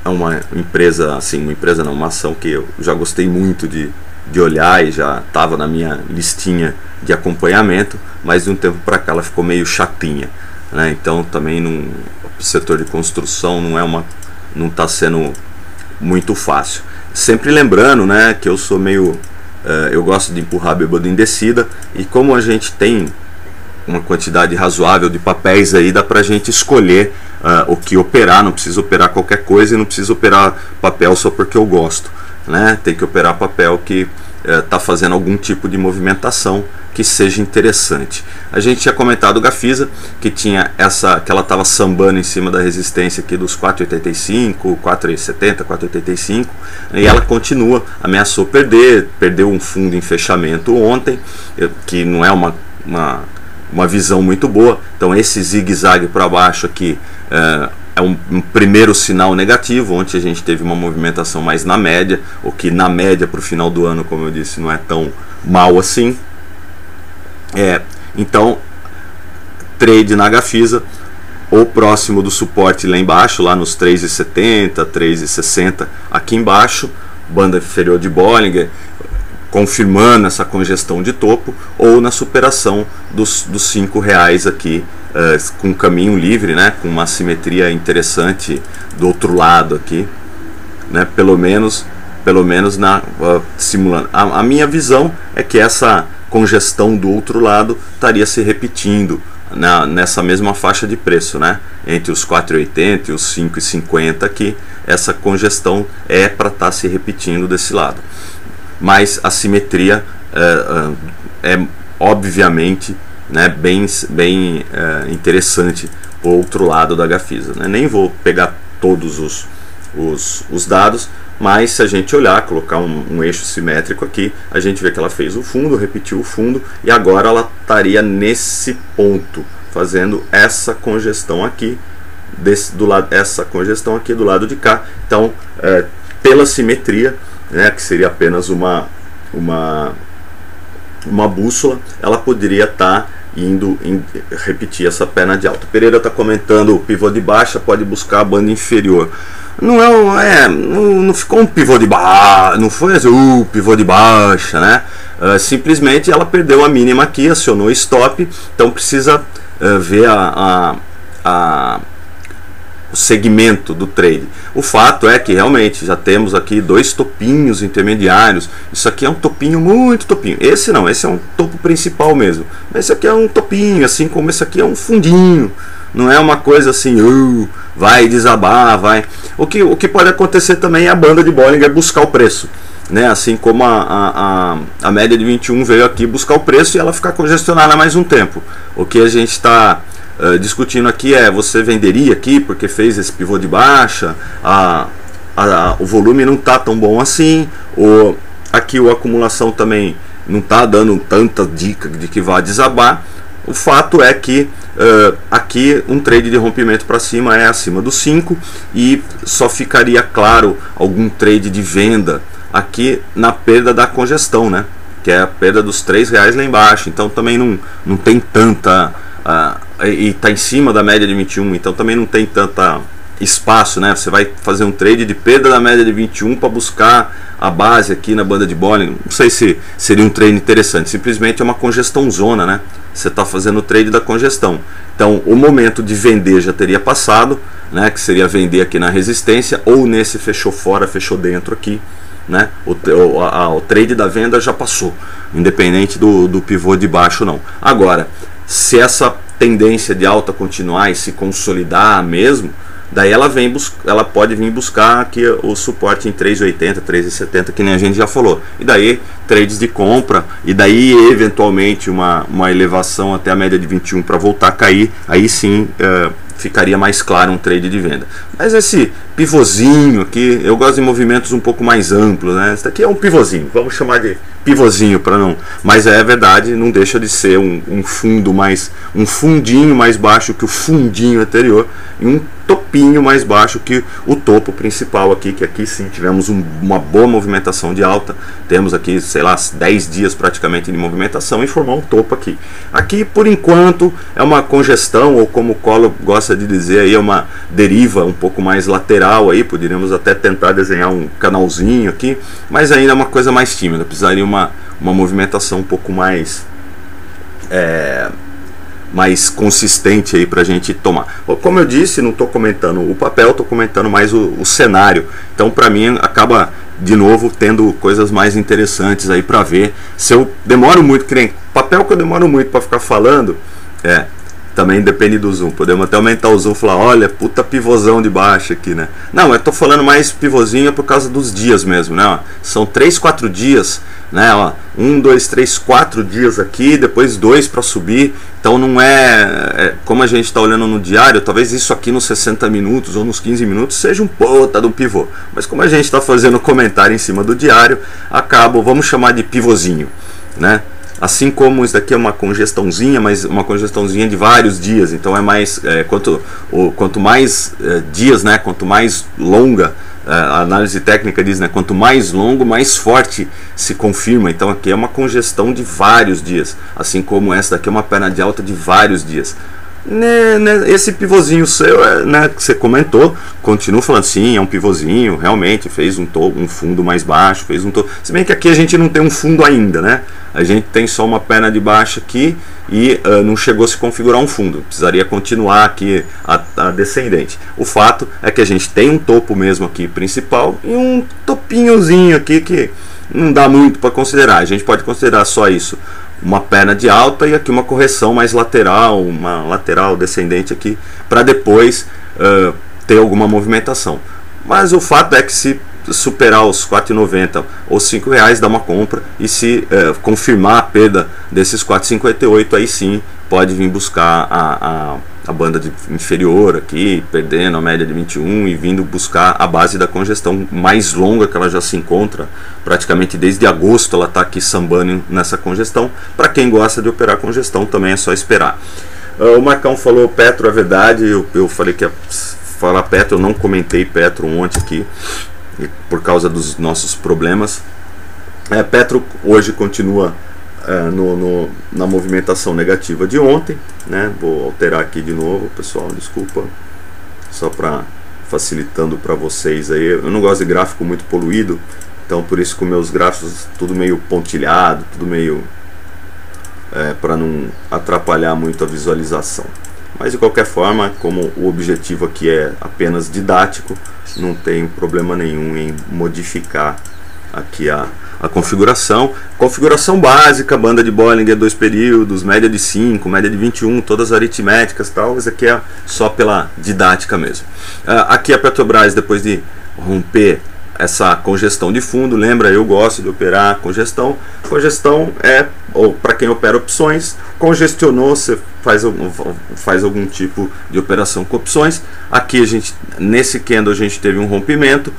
é uma empresa, assim, uma ação que eu já gostei muito de olhar, e já estava na minha listinha de acompanhamento, mas de um tempo para cá ela ficou meio chatinha, né? Então também o setor de construção não está sendo muito fácil. Sempre lembrando, né, que eu sou meio eu gosto de empurrar bêbado em descida, e como a gente tem uma quantidade razoável de papéis aí, dá pra gente escolher o que operar. Não precisa operar qualquer coisa, e não precisa operar papel só porque eu gosto, né? Tem que operar papel que está fazendo algum tipo de movimentação que seja interessante. A gente tinha comentado o Gafisa, que ela estava sambando em cima da resistência aqui dos 4,85, 4,70, 4,85, e ela continua, ameaçou perdeu um fundo em fechamento ontem, que não é uma visão muito boa. Então esse zigue-zague para baixo aqui é um primeiro sinal negativo. Ontem a gente teve uma movimentação mais na média, o que na média para o final do ano, como eu disse, não é tão mal assim. Então, trade na Gafisa, ou próximo do suporte lá embaixo, lá nos 3,70, 3,60 aqui embaixo, banda inferior de Bollinger, confirmando essa congestão de topo, ou na superação dos R$5 aqui, com caminho livre, né, com uma simetria interessante do outro lado aqui, né, pelo menos pelo menos simulando. A minha visão é que essa congestão do outro lado estaria se repetindo nessa mesma faixa de preço, né? Entre os 4,80 e os 5,50 aqui, essa congestão é para estar se repetindo desse lado. Mas a simetria é obviamente, né, bem interessante o outro lado da Gafisa, né? Nem vou pegar todos os dados, mas se a gente olhar, colocar um eixo simétrico aqui, a gente vê que ela fez o fundo, repetiu o fundo, e agora ela estaria nesse ponto, fazendo essa congestão aqui, essa congestão aqui do lado de cá. Então, pela simetria, né, que seria apenas uma bússola, ela poderia estar indo repetir essa perna de alta. Pereira está comentando: o pivô de baixa pode buscar a banda inferior. Não ficou um pivô de baixa, não foi assim, pivô de baixa, né? Simplesmente ela perdeu a mínima aqui, acionou o stop, então precisa ver o segmento do trade. O fato é que realmente já temos aqui dois topinhos intermediários. Isso aqui é um topinho, muito topinho. Esse não, esse é um topo principal mesmo. Esse aqui é um topinho, assim como esse aqui é um fundinho. Não é uma coisa assim, vai desabar, vai. O que pode acontecer também é a banda de Bollinger buscar o preço, né? Assim como a média de 21 veio aqui buscar o preço e ela ficar congestionada mais um tempo. O que a gente está discutindo aqui é: você venderia aqui porque fez esse pivô de baixa, o volume não está tão bom assim, ou aqui a acumulação também não está dando tanta dica de que vai desabar. O fato é que aqui um trade de rompimento para cima é acima dos 5, e só ficaria claro algum trade de venda aqui na perda da congestão, né? Que é a perda dos R$3 lá embaixo. Então também não tem tanta... e está em cima da média de 21, então também não tem tanta espaço, né? Você vai fazer um trade de perda da média de 21 para buscar a base aqui na banda de Bollinger. Não sei se seria um trade interessante. Simplesmente é uma congestão zona, né? Você está fazendo o trade da congestão. Então o momento de vender já teria passado, né? Que seria vender aqui na resistência, ou nesse fechou fora, fechou dentro aqui, né? O trade da venda já passou, independente do pivô de baixo não. Agora, se essa tendência de alta continuar e se consolidar mesmo, daí ela pode vir buscar aqui o suporte em 3,80, 3,70, que nem a gente já falou. E daí trades de compra, e daí eventualmente uma elevação até a média de 21 para voltar a cair. Aí sim ficaria mais claro um trade de venda. Mas esse pivôzinho aqui, eu gosto de movimentos um pouco mais amplos, né? Esse daqui é um pivôzinho, vamos chamar de pivôzinho para não, mas é verdade, não deixa de ser um fundinho mais baixo que o fundinho anterior, e um topinho mais baixo que o topo principal aqui, que aqui sim tivemos uma boa movimentação de alta. Temos aqui, sei lá, 10 dias praticamente de movimentação, e formou um topo aqui. Aqui por enquanto é uma congestão, ou como o Collor gosta de dizer aí, é uma deriva um pouco mais lateral aí. Poderíamos até tentar desenhar um canalzinho aqui, mas ainda é uma coisa mais tímida, precisaria uma movimentação um pouco mais consistente aí pra gente tomar. Como eu disse, não estou comentando o papel, estou comentando mais o cenário. Então para mim acaba de novo tendo coisas mais interessantes aí para ver. Se eu demoro muito, que nem papel que eu demoro muito para ficar falando, também depende do zoom. Podemos até aumentar o zoom e falar: olha, puta pivôzão de baixo aqui, né? Não, eu tô falando mais pivôzinho por causa dos dias mesmo, né? São 3, 4 dias, né? 1, 2, 3, 4 dias aqui, depois 2 para subir. Então não como a gente está olhando no diário, talvez isso aqui nos 60 minutos ou nos 15 minutos seja um puta do pivô. Mas como a gente está fazendo comentário em cima do diário, vamos chamar de pivôzinho, né? Assim como isso daqui é uma congestãozinha, mas uma congestãozinha de vários dias. Então é mais, quanto mais dias, né, quanto mais longa, a análise técnica diz, né, quanto mais longo, mais forte se confirma. Então aqui é uma congestão de vários dias, assim como essa daqui é uma perna de alta de vários dias. esse pivôzinho seu, né, que você comentou, continua falando, sim, é um pivôzinho, realmente fez um fundo mais baixo, fez um se bem que aqui a gente não tem um fundo ainda, né? A gente tem só uma perna de baixo aqui e não chegou a se configurar um fundo, precisaria continuar aqui a descendente. O fato é que a gente tem um topo mesmo aqui principal e um topinhozinho aqui que não dá muito para considerar. A gente pode considerar só isso, uma perna de alta, e aqui uma correção mais lateral, uma lateral descendente aqui, para depois ter alguma movimentação. Mas o fato é que se superar os R$4,90 ou R$5 dá uma compra, e se confirmar a perda desses 4,58, aí sim pode vir buscar a banda inferior aqui, perdendo a média de 21 e vindo buscar a base da congestão mais longa, que ela já se encontra praticamente desde agosto. Ela está aqui sambando nessa congestão. Para quem gosta de operar congestão também é só esperar. O Marcão falou Petro, é verdade, eu falei que ia falar Petro, eu não comentei Petro ontem aqui por causa dos nossos problemas. Petro hoje continua na movimentação negativa de ontem, né? Vou alterar aqui de novo, pessoal, desculpa, só para facilitando para vocês aí. Eu não gosto de gráfico muito poluído, então por isso que meus gráficos tudo meio pontilhado, tudo meio para não atrapalhar muito a visualização. Mas de qualquer forma, como o objetivo aqui é apenas didático, não tem problema nenhum em modificar aqui a configuração. Configuração básica, banda de Bollinger 2 períodos, média de 5, média de 21, todas aritméticas e tal. Isso aqui é só pela didática mesmo. Aqui a Petrobras, depois de romper essa congestão de fundo, lembra, eu gosto de operar congestão. Congestão ou para quem opera opções, congestionou, você faz algum tipo de operação com opções. Aqui nesse candle a gente teve um rompimento,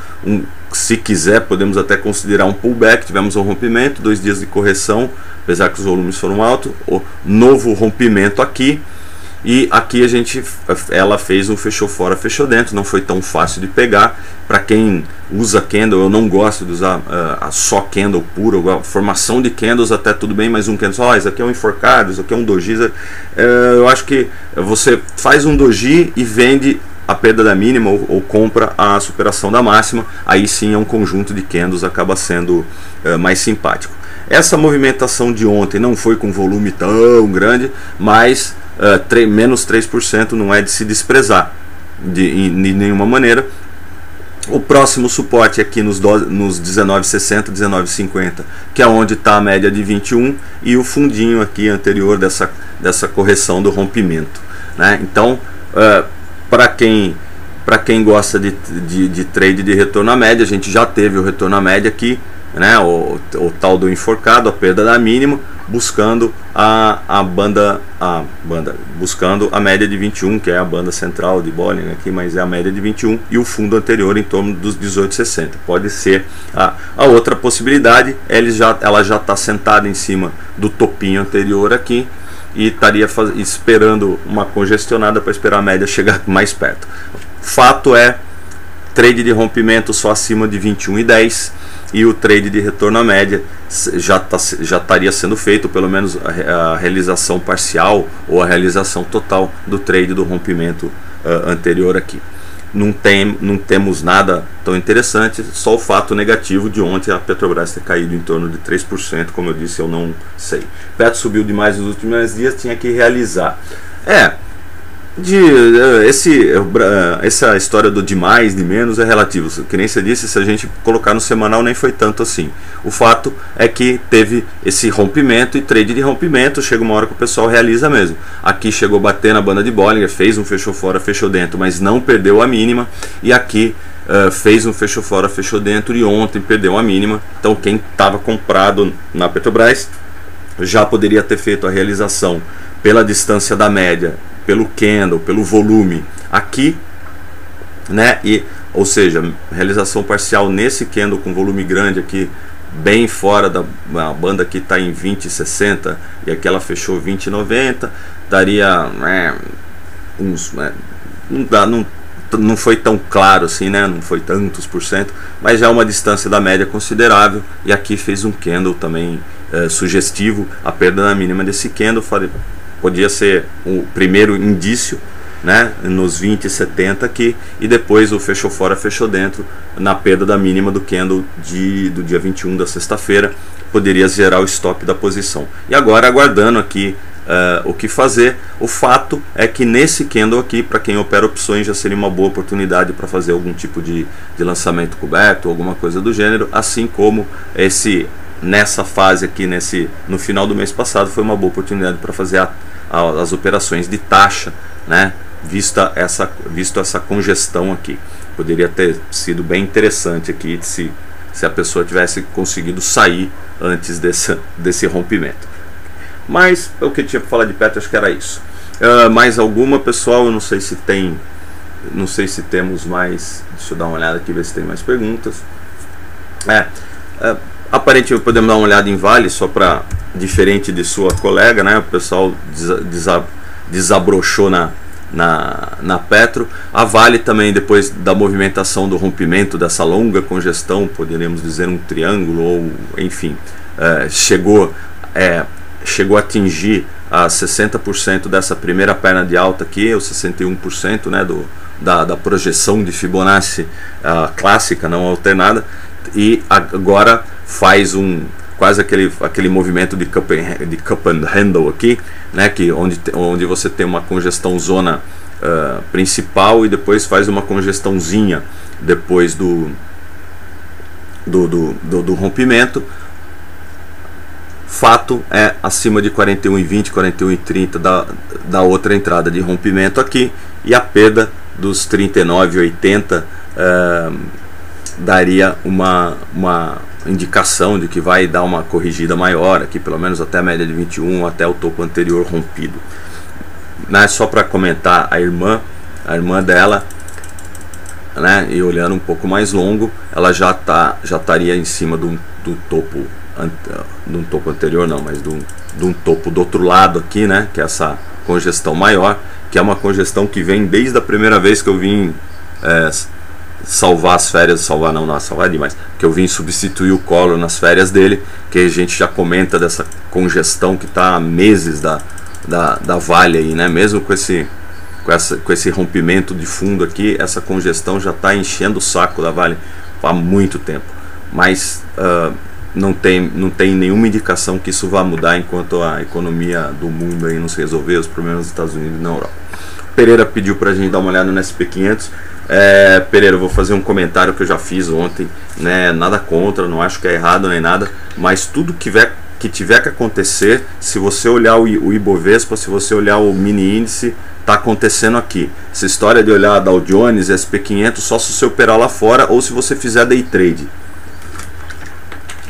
se quiser podemos até considerar um pullback. Tivemos um rompimento, 2 dias de correção, apesar que os volumes foram altos, o novo rompimento aqui, e aqui ela fez um fechou fora, fechou dentro. Não foi tão fácil de pegar. Para quem usa candle, eu não gosto de usar só candle puro. A formação de candles até tudo bem, mas um candle só, isso aqui é um enforcado, isso aqui é um doji. Eu acho que você faz um doji e vende a perda da mínima ou compra a superação da máxima. Aí sim é um conjunto de candles, acaba sendo mais simpático. Essa movimentação de ontem não foi com volume tão grande, mas menos 3% não é de se desprezar de nenhuma maneira. O próximo suporte aqui nos 19,60, 19,50, que é onde está a média de 21, e o fundinho aqui anterior dessa correção do rompimento, né? Então, para quem gosta de trade de retorno à média, a gente já teve o retorno à média aqui, né? O tal do enforcado, a perda da mínima, buscando buscando a média de 21, que é a banda central de Bollinger aqui, mas é a média de 21, e o fundo anterior em torno dos 18,60. Pode ser a outra possibilidade. Ela já está sentada em cima do topinho anterior aqui e estaria esperando uma congestionada para esperar a média chegar mais perto. Fato é, trade de rompimento só acima de 21,10, e o trade de retorno à média já estaria sendo feito, pelo menos a realização parcial ou a realização total do trade do rompimento anterior aqui. Não temos nada tão interessante, só o fato negativo de ontem a Petrobras ter caído em torno de 3%, como eu disse, eu não sei. Petro subiu demais nos últimos dias, tinha que realizar. Essa história do de mais, de menos é relativo. Que nem você disse, se a gente colocar no semanal nem foi tanto assim. O fato é que teve esse rompimento, e trade de rompimento chega uma hora que o pessoal realiza mesmo. Aqui chegou a bater na banda de Bollinger, fez um fechou fora, fechou dentro, mas não perdeu a mínima. E aqui fez um fechou fora, fechou dentro, e ontem perdeu a mínima. Então quem estava comprado na Petrobras já poderia ter feito a realização pela distância da média, pelo candle, pelo volume aqui, né? Ou seja, realização parcial nesse candle com volume grande aqui, bem fora a banda que está em 20,60, e aqui ela fechou 20,90, daria não foi tão claro assim, né? Não foi tantos por cento, mas já é uma distância da média considerável. E aqui fez um candle também sugestivo, a perda na mínima desse candle podia ser o primeiro indício, né, nos 20 e 70 aqui, e depois o fechou fora, fechou dentro, na perda da mínima do candle do dia 21 da sexta-feira, poderia zerar o stop da posição. E agora aguardando aqui o que fazer. O fato é que nesse candle aqui, para quem opera opções, já seria uma boa oportunidade para fazer algum tipo de lançamento coberto, alguma coisa do gênero, assim como nessa fase aqui, no final do mês passado, foi uma boa oportunidade para fazer as operações de taxa, né, visto essa congestão aqui. Poderia ter sido bem interessante aqui se a pessoa tivesse conseguido sair antes desse rompimento. Mas o que eu tinha para falar de Petro, acho que era isso. Mais alguma, pessoal? Eu não sei se temos mais. Deixa eu dar uma olhada aqui, ver se tem mais perguntas. Aparentemente podemos dar uma olhada em Vale, só para, diferente de sua colega, né? O pessoal desabrochou na Petro. A Vale também, depois da movimentação do rompimento dessa longa congestão, poderíamos dizer um triângulo, ou enfim, chegou a atingir a 60% dessa primeira perna de alta aqui, os 61%, né, da projeção de Fibonacci clássica, não alternada, e agora faz quase aquele movimento de cup and handle aqui, né, onde você tem uma congestão zona principal e depois faz uma congestãozinha depois do rompimento. Fato é acima de 41,20, 41,30 da outra entrada de rompimento aqui, e a perda dos 39,80 daria uma indicação de que vai dar uma corrigida maior aqui, pelo menos até a média de 21, até o topo anterior rompido. Só para comentar, a irmã dela, né, e olhando um pouco mais longo, ela já estaria em cima do topo, num topo anterior não, mas de um topo do outro lado aqui, né, que é essa congestão maior, que é uma congestão que vem desde a primeira vez que eu vim salvar as férias, salvar é demais, que eu vim substituir o Collor nas férias dele, que a gente já comenta dessa congestão que está há meses da Vale aí, né, mesmo com esse rompimento de fundo aqui, essa congestão já está enchendo o saco da Vale há muito tempo, mas não tem nenhuma indicação que isso vá mudar enquanto a economia do mundo aí não se resolver, os problemas dos Estados Unidos e na Europa. Pereira pediu para a gente dar uma olhada no SP500. Pereira, eu vou fazer um comentário que eu já fiz ontem, né? Nada contra, não acho que é errado nem nada, mas tudo que tiver que acontecer, se você olhar o Ibovespa, se você olhar o mini índice, está acontecendo aqui. Essa história de olhar Dow Jones, SP500, só se você operar lá fora ou se você fizer day trade,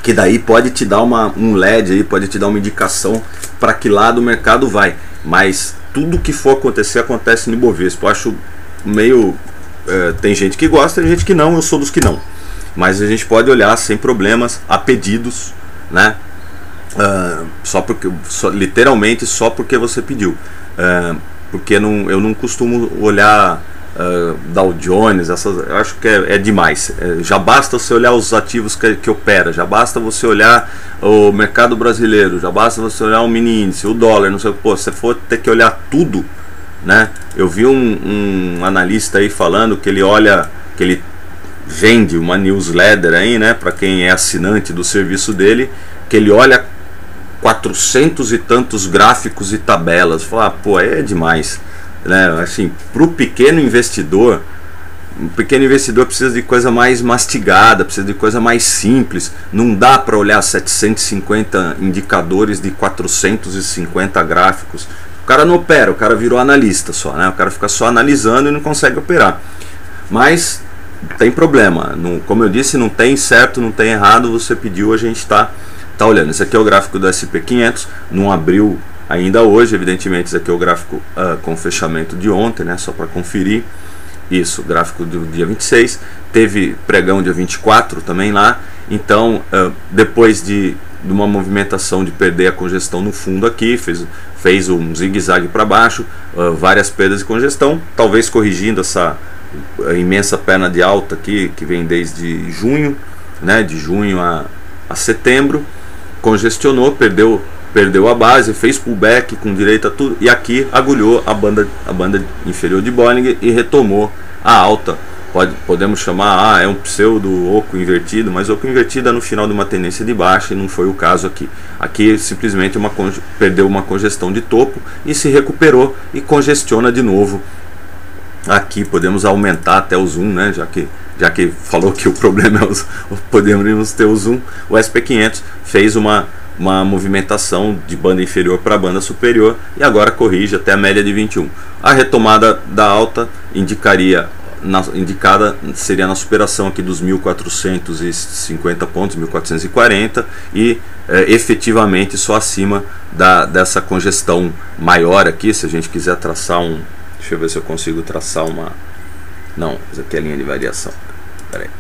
que daí pode te dar um LED aí, pode te dar uma indicação para que lado o mercado vai, mas tudo que for acontecer, acontece no Ibovespa. Eu acho meio... tem gente que gosta, tem gente que não, eu sou dos que não, mas a gente pode olhar sem problemas, a pedidos, né? Literalmente só porque você pediu, porque eu não costumo olhar Dow Jones, eu acho que é demais. Já basta você olhar os ativos que opera, já basta você olhar o mercado brasileiro, já basta você olhar o mini índice, o dólar, não sei, se você for ter que olhar tudo, né? Eu vi um analista aí falando que ele vende uma newsletter aí, né, para quem é assinante do serviço dele, que ele olha 400 e tantos gráficos e tabelas. Fala, é demais, né? Assim, para o pequeno investidor precisa de coisa mais mastigada, precisa de coisa mais simples. Não dá para olhar 750 indicadores de 450 gráficos. O cara não opera, o cara virou analista só, né? O cara fica só analisando e não consegue operar. Mas tem problema, como eu disse, não tem certo, não tem errado. Você pediu, a gente está olhando. Esse aqui é o gráfico do SP500, não abriu ainda hoje, evidentemente. Esse aqui é o gráfico com fechamento de ontem, né? Só para conferir. Isso, gráfico do dia 26. Teve pregão dia 24 também lá. Então, depois de uma movimentação de perder a congestão no fundo aqui, fez um zigue-zague para baixo, várias perdas de congestão, talvez corrigindo essa imensa perna de alta aqui, que vem desde junho, né, de junho a setembro, congestionou, perdeu perdeu a base, fez pullback com direito a tudo, e aqui agulhou a banda inferior de Bollinger e retomou a alta. Podemos chamar, é um pseudo oco invertido, mas oco invertido é no final de uma tendência de baixa, e não foi o caso aqui. Aqui simplesmente perdeu uma congestão de topo e se recuperou e congestiona de novo. Aqui podemos aumentar até o zoom, né? Já que falou que o problema é podemos ter o zoom. O SP500 fez uma movimentação de banda inferior para banda superior e agora corrige até a média de 21. A retomada da alta indicada seria na superação aqui dos 1450 pontos, 1440, e efetivamente só acima dessa congestão maior aqui. Se a gente quiser traçar deixa eu ver se eu consigo traçar uma... Não, essa aqui é a linha de variação. Pera aí.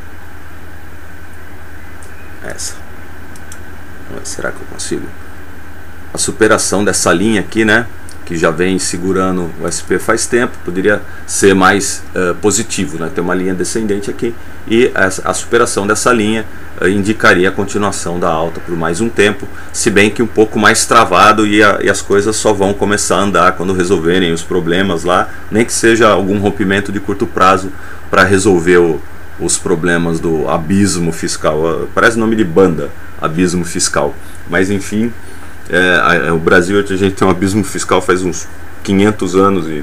Essa. Será que eu consigo? A superação dessa linha aqui, né? Que já vem segurando o SP faz tempo, poderia ser mais positivo, né? Tem uma linha descendente aqui, e a superação dessa linha indicaria a continuação da alta por mais um tempo, se bem que um pouco mais travado, e as coisas só vão começar a andar quando resolverem os problemas lá, nem que seja algum rompimento de curto prazo para resolver os problemas do abismo fiscal. Parece nome de banda, abismo fiscal, mas enfim. O Brasil, a gente tem um abismo fiscal faz uns 500 anos e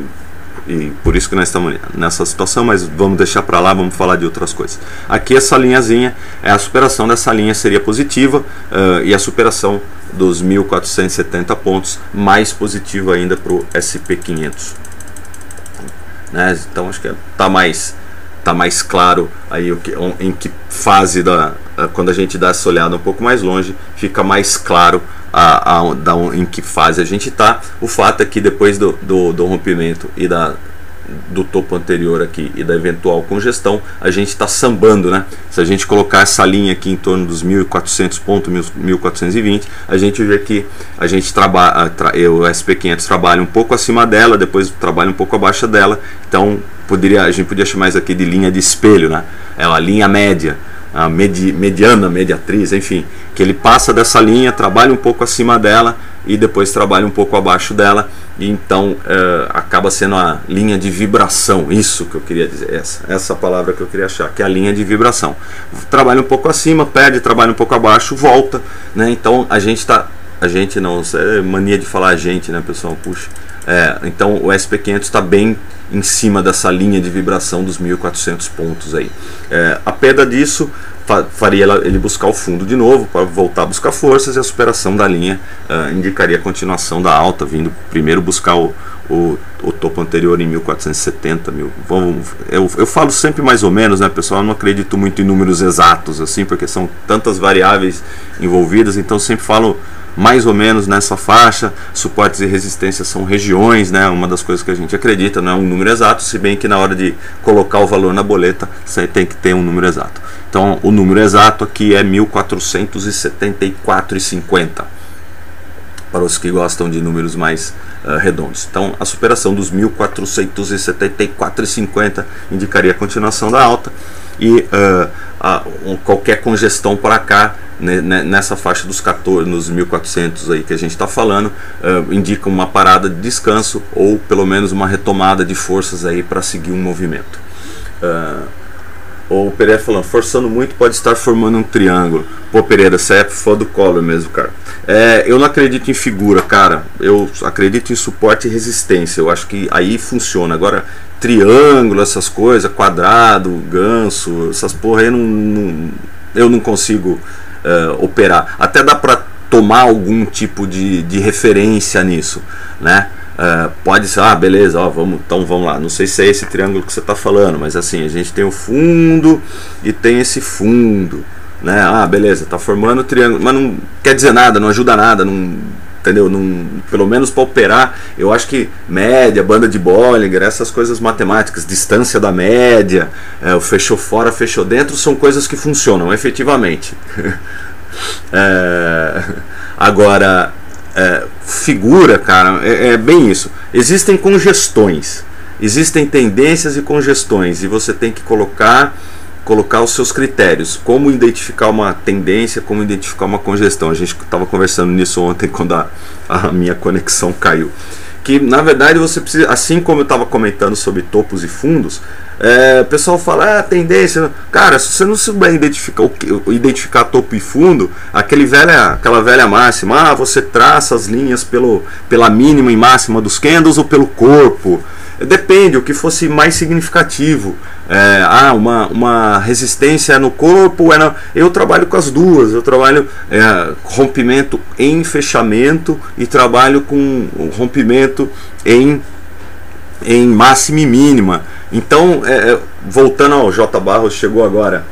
por isso que nós estamos nessa situação, mas vamos deixar para lá, vamos falar de outras coisas. Aqui essa linhazinha, a superação dessa linha seria positiva, e a superação dos 1470 pontos mais positiva ainda para o SP500, né? Então acho que tá mais claro aí em que fase quando a gente dá essa olhada um pouco mais longe, fica mais claro em que fase a gente está. O fato é que depois do rompimento e do topo anterior aqui e da eventual congestão, a gente está sambando, né? Se a gente colocar essa linha aqui em torno dos 1400 pontos, 1420, a gente vê que a gente o SP500 trabalha um pouco acima dela, depois trabalha um pouco abaixo dela. Então a gente podia chamar isso aqui de linha de espelho, né? É uma linha média, a mediana, mediatriz, enfim, que ele passa dessa linha, trabalha um pouco acima dela e depois trabalha um pouco abaixo dela, e então acaba sendo a linha de vibração. Isso que eu queria dizer, essa palavra que eu queria achar, que é a linha de vibração. Trabalha um pouco acima, perde, trabalha um pouco abaixo, volta, né? Então a gente não, é mania de falar a gente, né, pessoal? Puxa. Então o SP500 está bem em cima dessa linha de vibração dos 1400 pontos aí. A perda disso faria ele buscar o fundo de novo para voltar a buscar forças, e a superação da linha indicaria a continuação da alta, vindo primeiro buscar o topo anterior em 1470 mil. Eu falo sempre mais ou menos, né, pessoal? Eu não acredito muito em números exatos assim, porque são tantas variáveis envolvidas, então sempre falo mais ou menos nessa faixa. Suportes e resistências são regiões, né? Uma das coisas que a gente acredita, não é um número exato, se bem que na hora de colocar o valor na boleta você tem que ter um número exato. Então o número exato aqui é 1474,50 para os que gostam de números mais redondos. Então a superação dos 1474,50 indicaria a continuação da alta, e qualquer congestão para cá, nessa faixa dos 14, nos 1400 aí que a gente está falando, indica uma parada de descanso, ou pelo menos uma retomada de forças aí para seguir um movimento. O Pereira falando, forçando muito pode estar formando um triângulo. Pô, Pereira, você é fã do Collor mesmo, cara. Eu não acredito em figura, cara. Eu acredito em suporte e resistência. Eu acho que aí funciona. Agora, triângulo, essas coisas, quadrado, ganso, essas porra aí eu não consigo operar. Até dá para tomar algum tipo de referência nisso, né? Pode ser, beleza, então vamos lá. Não sei se é esse triângulo que você está falando, mas assim, a gente tem o fundo e tem esse fundo, né? Beleza, tá formando o triângulo, mas não quer dizer nada, não ajuda nada, não, entendeu? Não, pelo menos para operar, eu acho que média, banda de Bollinger, essas coisas matemáticas, distância da média, o fechou fora, fechou dentro, são coisas que funcionam efetivamente. Agora, figura, cara, é bem isso. Existem congestões, existem tendências e congestões, e você tem que colocar colocar os seus critérios, como identificar uma tendência, como identificar uma congestão. A gente estava conversando nisso ontem quando a minha conexão caiu. Que na verdade você precisa, assim como eu estava comentando sobre topos e fundos, o pessoal fala, tendência. Cara, se você não souber identificar topo e fundo, aquela velha máxima, você traça as linhas pela mínima e máxima dos candles ou pelo corpo. Depende, o que fosse mais significativo. Uma resistência no corpo. Eu trabalho com as duas. Eu trabalho rompimento em fechamento e trabalho com rompimento em máxima e mínima. Então, voltando ao J. Barros, chegou agora.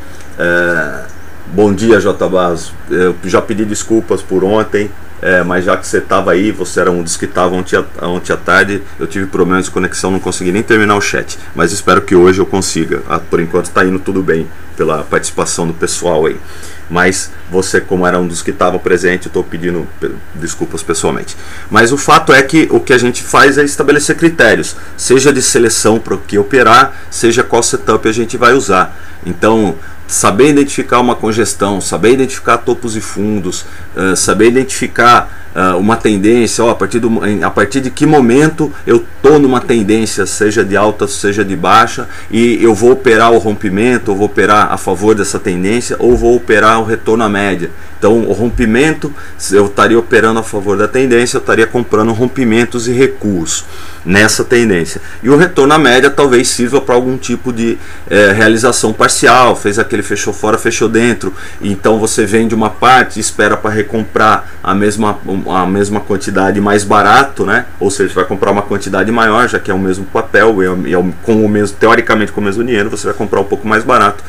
Bom dia, J. Barros. Eu já pedi desculpas por ontem. Mas já que você estava aí, você era um dos que estava ontem à tarde, eu tive problemas de conexão, não consegui nem terminar o chat, mas espero que hoje eu consiga. Por enquanto está indo tudo bem pela participação do pessoal aí, mas você, como era um dos que estava presente, eu estou pedindo desculpas pessoalmente. Mas o fato é que o que a gente faz é estabelecer critérios, seja de seleção para o que operar, seja qual setup a gente vai usar. Então, saber identificar uma congestão, saber identificar topos e fundos, saber identificar uma tendência, a partir de que momento eu estou numa tendência, seja de alta, seja de baixa, e eu vou operar o rompimento, ou vou operar a favor dessa tendência, ou vou operar o retorno à média. Então, o rompimento, eu estaria operando a favor da tendência, eu estaria comprando rompimentos e recuos nessa tendência. E o retorno à média talvez sirva para algum tipo de realização parcial, fez aquele fechou fora, fechou dentro, então você vende uma parte, espera para recomprar a mesma quantidade mais barato, né? Ou seja, vai comprar uma quantidade maior, já que é o mesmo papel, teoricamente com o mesmo dinheiro, você vai comprar um pouco mais barato,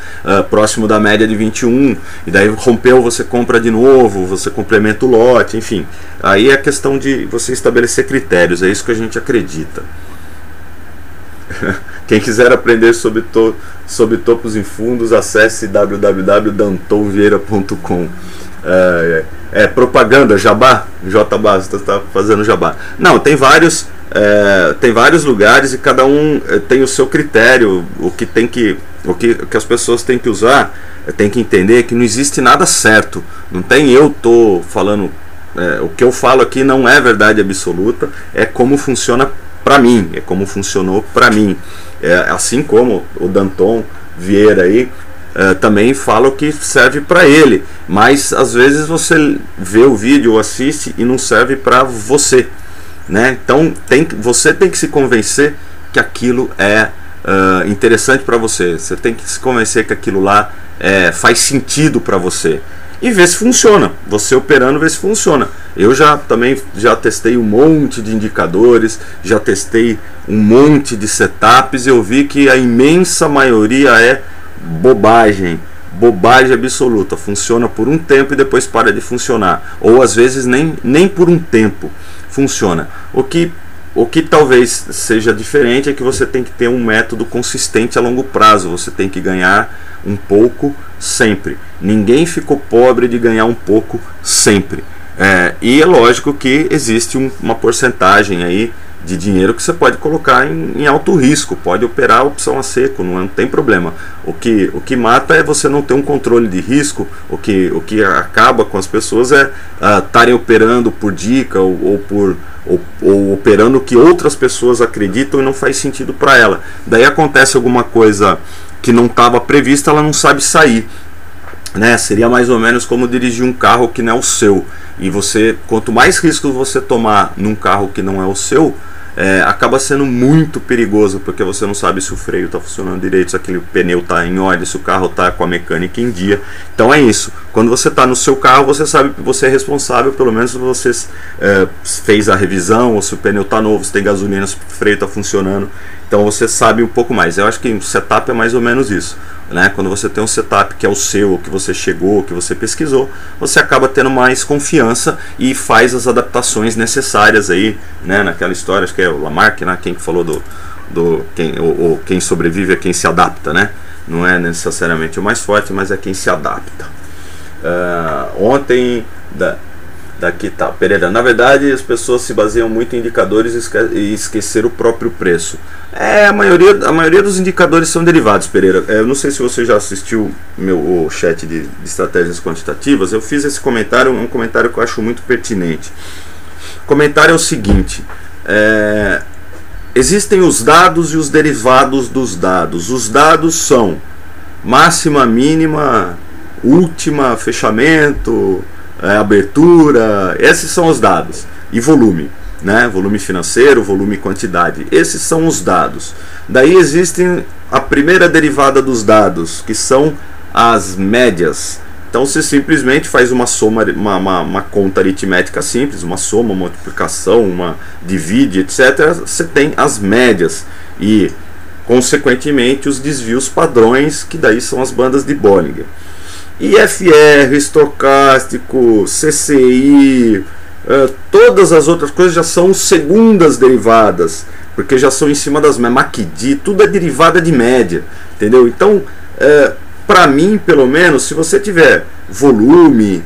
próximo da média de 21, e daí rompeu, você compra de novo, você complementa o lote, enfim. Aí é questão de você estabelecer critérios, é isso que a gente acredita. Quem quiser aprender sobre topos e fundos, acesse www.dantonvieira.com. Propaganda, jabá? Jabá, você está fazendo jabá. Não, tem vários lugares e cada um tem o seu critério. O que as pessoas têm que usar, tem que entender que não existe nada certo. Não tem eu tô falando, o que eu falo aqui não é verdade absoluta, é como funciona para mim, é como funcionou para mim. Assim como o Danton Vieira aí também fala o que serve para ele, mas às vezes você vê o vídeo ou assiste e não serve para você, né? Então você tem que se convencer que aquilo é interessante para você. Você tem que se convencer que aquilo lá faz sentido para você e ver se funciona. Você operando, ver se funciona. Eu também já testei um monte de indicadores, já testei um monte de setups e eu vi que a imensa maioria é bobagem absoluta. Funciona por um tempo e depois para de funcionar, ou às vezes nem por um tempo funciona. O que talvez seja diferente é que você tem que ter um método consistente a longo prazo. Você tem que ganhar um pouco sempre. Ninguém ficou pobre de ganhar um pouco sempre. E é lógico que existe uma porcentagem aí de dinheiro que você pode colocar em alto risco, pode operar a opção a seco, não tem problema. O que mata é você não ter um controle de risco. O que acaba com as pessoas é estarem operando por dica ou operando o que outras pessoas acreditam e não faz sentido para ela. Daí acontece alguma coisa que não estava prevista, ela não sabe sair, né? Seria mais ou menos como dirigir um carro que não é o seu. E quanto mais riscos você tomar num carro que não é o seu, acaba sendo muito perigoso, porque você não sabe se o freio está funcionando direito, se aquele pneu está em ordem, se o carro está com a mecânica em dia. Então é isso. Quando você está no seu carro, você sabe que você é responsável, pelo menos se você fez a revisão, ou se o pneu está novo, se tem gasolina, se o freio está funcionando. Então você sabe um pouco mais. Eu acho que o setup é mais ou menos isso, né? Quando você tem um setup que é o seu, que você chegou, que você pesquisou, você acaba tendo mais confiança e faz as adaptações necessárias aí, né? Naquela história, acho que é o Lamarck, né? Quem falou quem sobrevive é quem se adapta, né? Não é necessariamente o mais forte, mas é quem se adapta. Ontem Daqui tá, Pereira. Na verdade, as pessoas se baseiam muito em indicadores e esquecer o próprio preço. A maioria dos indicadores são derivados, Pereira. Eu não sei se você já assistiu o chat de estratégias quantitativas. Eu fiz esse comentário, um comentário que eu acho muito pertinente. O comentário é o seguinte: existem os dados e os derivados dos dados. Os dados são máxima, mínima, última, fechamento, abertura, esses são os dados, e volume, né? Volume financeiro, volume e quantidade, esses são os dados. Daí existem a primeira derivada dos dados, que são as médias. Então você simplesmente faz uma soma, uma conta aritmética simples, uma soma, uma multiplicação, uma divide, etc. Você tem as médias e, consequentemente, os desvios padrões, que daí são as bandas de Bollinger. IFR, estocástico, CCI, todas as outras coisas já são segundas derivadas, porque já são em cima das médias. MACD, tudo é derivada de média, entendeu? Então, para mim, pelo menos, se você tiver volume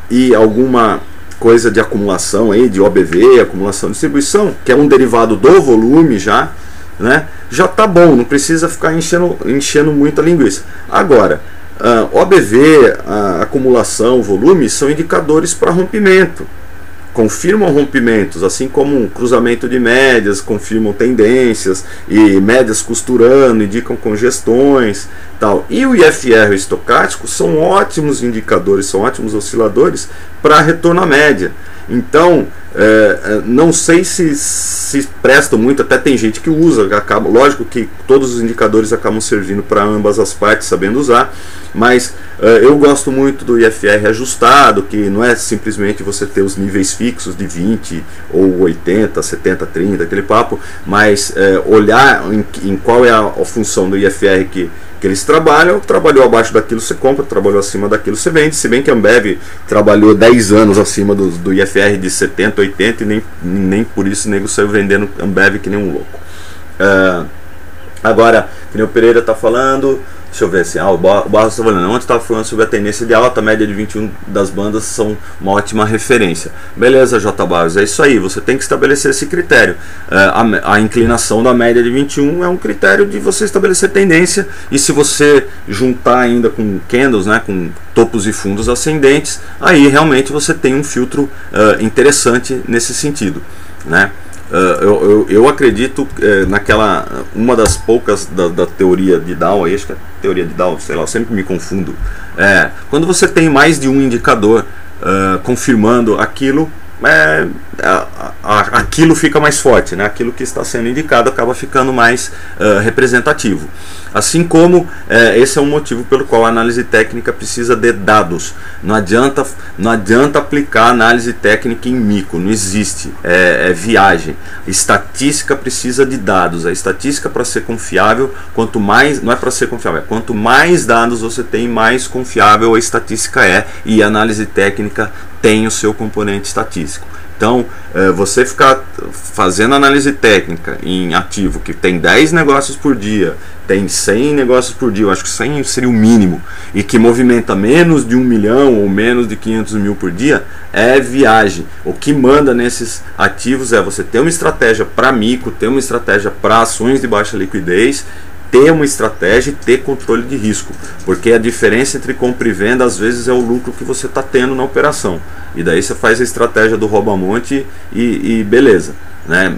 e alguma coisa de acumulação aí, de OBV, acumulação de distribuição, que é um derivado do volume já, né? Já tá bom, não precisa ficar enchendo muita linguiça. Agora, OBV, acumulação, volume são indicadores para rompimento, confirmam rompimentos, assim como um cruzamento de médias confirmam tendências, e médias costurando indicam congestões, tal. E o IFR, o estocástico, são ótimos indicadores, são ótimos osciladores para retorno à média. Então, não sei se prestam muito, até tem gente que usa, lógico que todos os indicadores acabam servindo para ambas as partes, sabendo usar, mas eu gosto muito do IFR ajustado, que não é simplesmente você ter os níveis fixos de 20 ou 80, 70, 30, aquele papo, mas olhar em qual é a função do IFR que eles trabalhou abaixo daquilo você compra, trabalhou acima daquilo você vende, se bem que a Ambev trabalhou 10 anos acima do IFR de 70, 80 e nem por isso o nego saiu vendendo Ambev que nem um louco. Agora, que nem o Pereira está falando, deixa eu ver assim, o Barros está falando, ontem estava falando sobre a tendência de alta, a média de 21 das bandas são uma ótima referência. Beleza, J. Barros, é isso aí, você tem que estabelecer esse critério. A inclinação da média de 21 é um critério de você estabelecer tendência, e se você juntar ainda com candles, né, com topos e fundos ascendentes, aí realmente você tem um filtro interessante nesse sentido, né? Eu acredito naquela, uma das poucas da teoria de Dow, acho que é a teoria de Dow, sei lá, eu sempre me confundo, quando você tem mais de um indicador confirmando aquilo, aquilo fica mais forte, né? Aquilo que está sendo indicado acaba ficando mais representativo. Assim como esse é um motivo pelo qual a análise técnica precisa de dados. Não adianta aplicar análise técnica em mico, não existe, é viagem. Estatística precisa de dados. A estatística, para ser confiável, quanto mais, não é para ser confiável, quanto mais dados você tem, mais confiável a estatística é, e a análise técnica tem o seu componente estatístico. Então, você ficar fazendo análise técnica em ativo que tem 10 negócios por dia, tem 100 negócios por dia, eu acho que 100 seria o mínimo, e que movimenta menos de 1 milhão ou menos de 500 mil por dia, é viagem. O que manda nesses ativos é você ter uma estratégia para mico, ter uma estratégia para ações de baixa liquidez, ter uma estratégia e ter controle de risco, porque a diferença entre compra e venda às vezes é o lucro que você está tendo na operação, e daí você faz a estratégia do rouba-monte e beleza, né?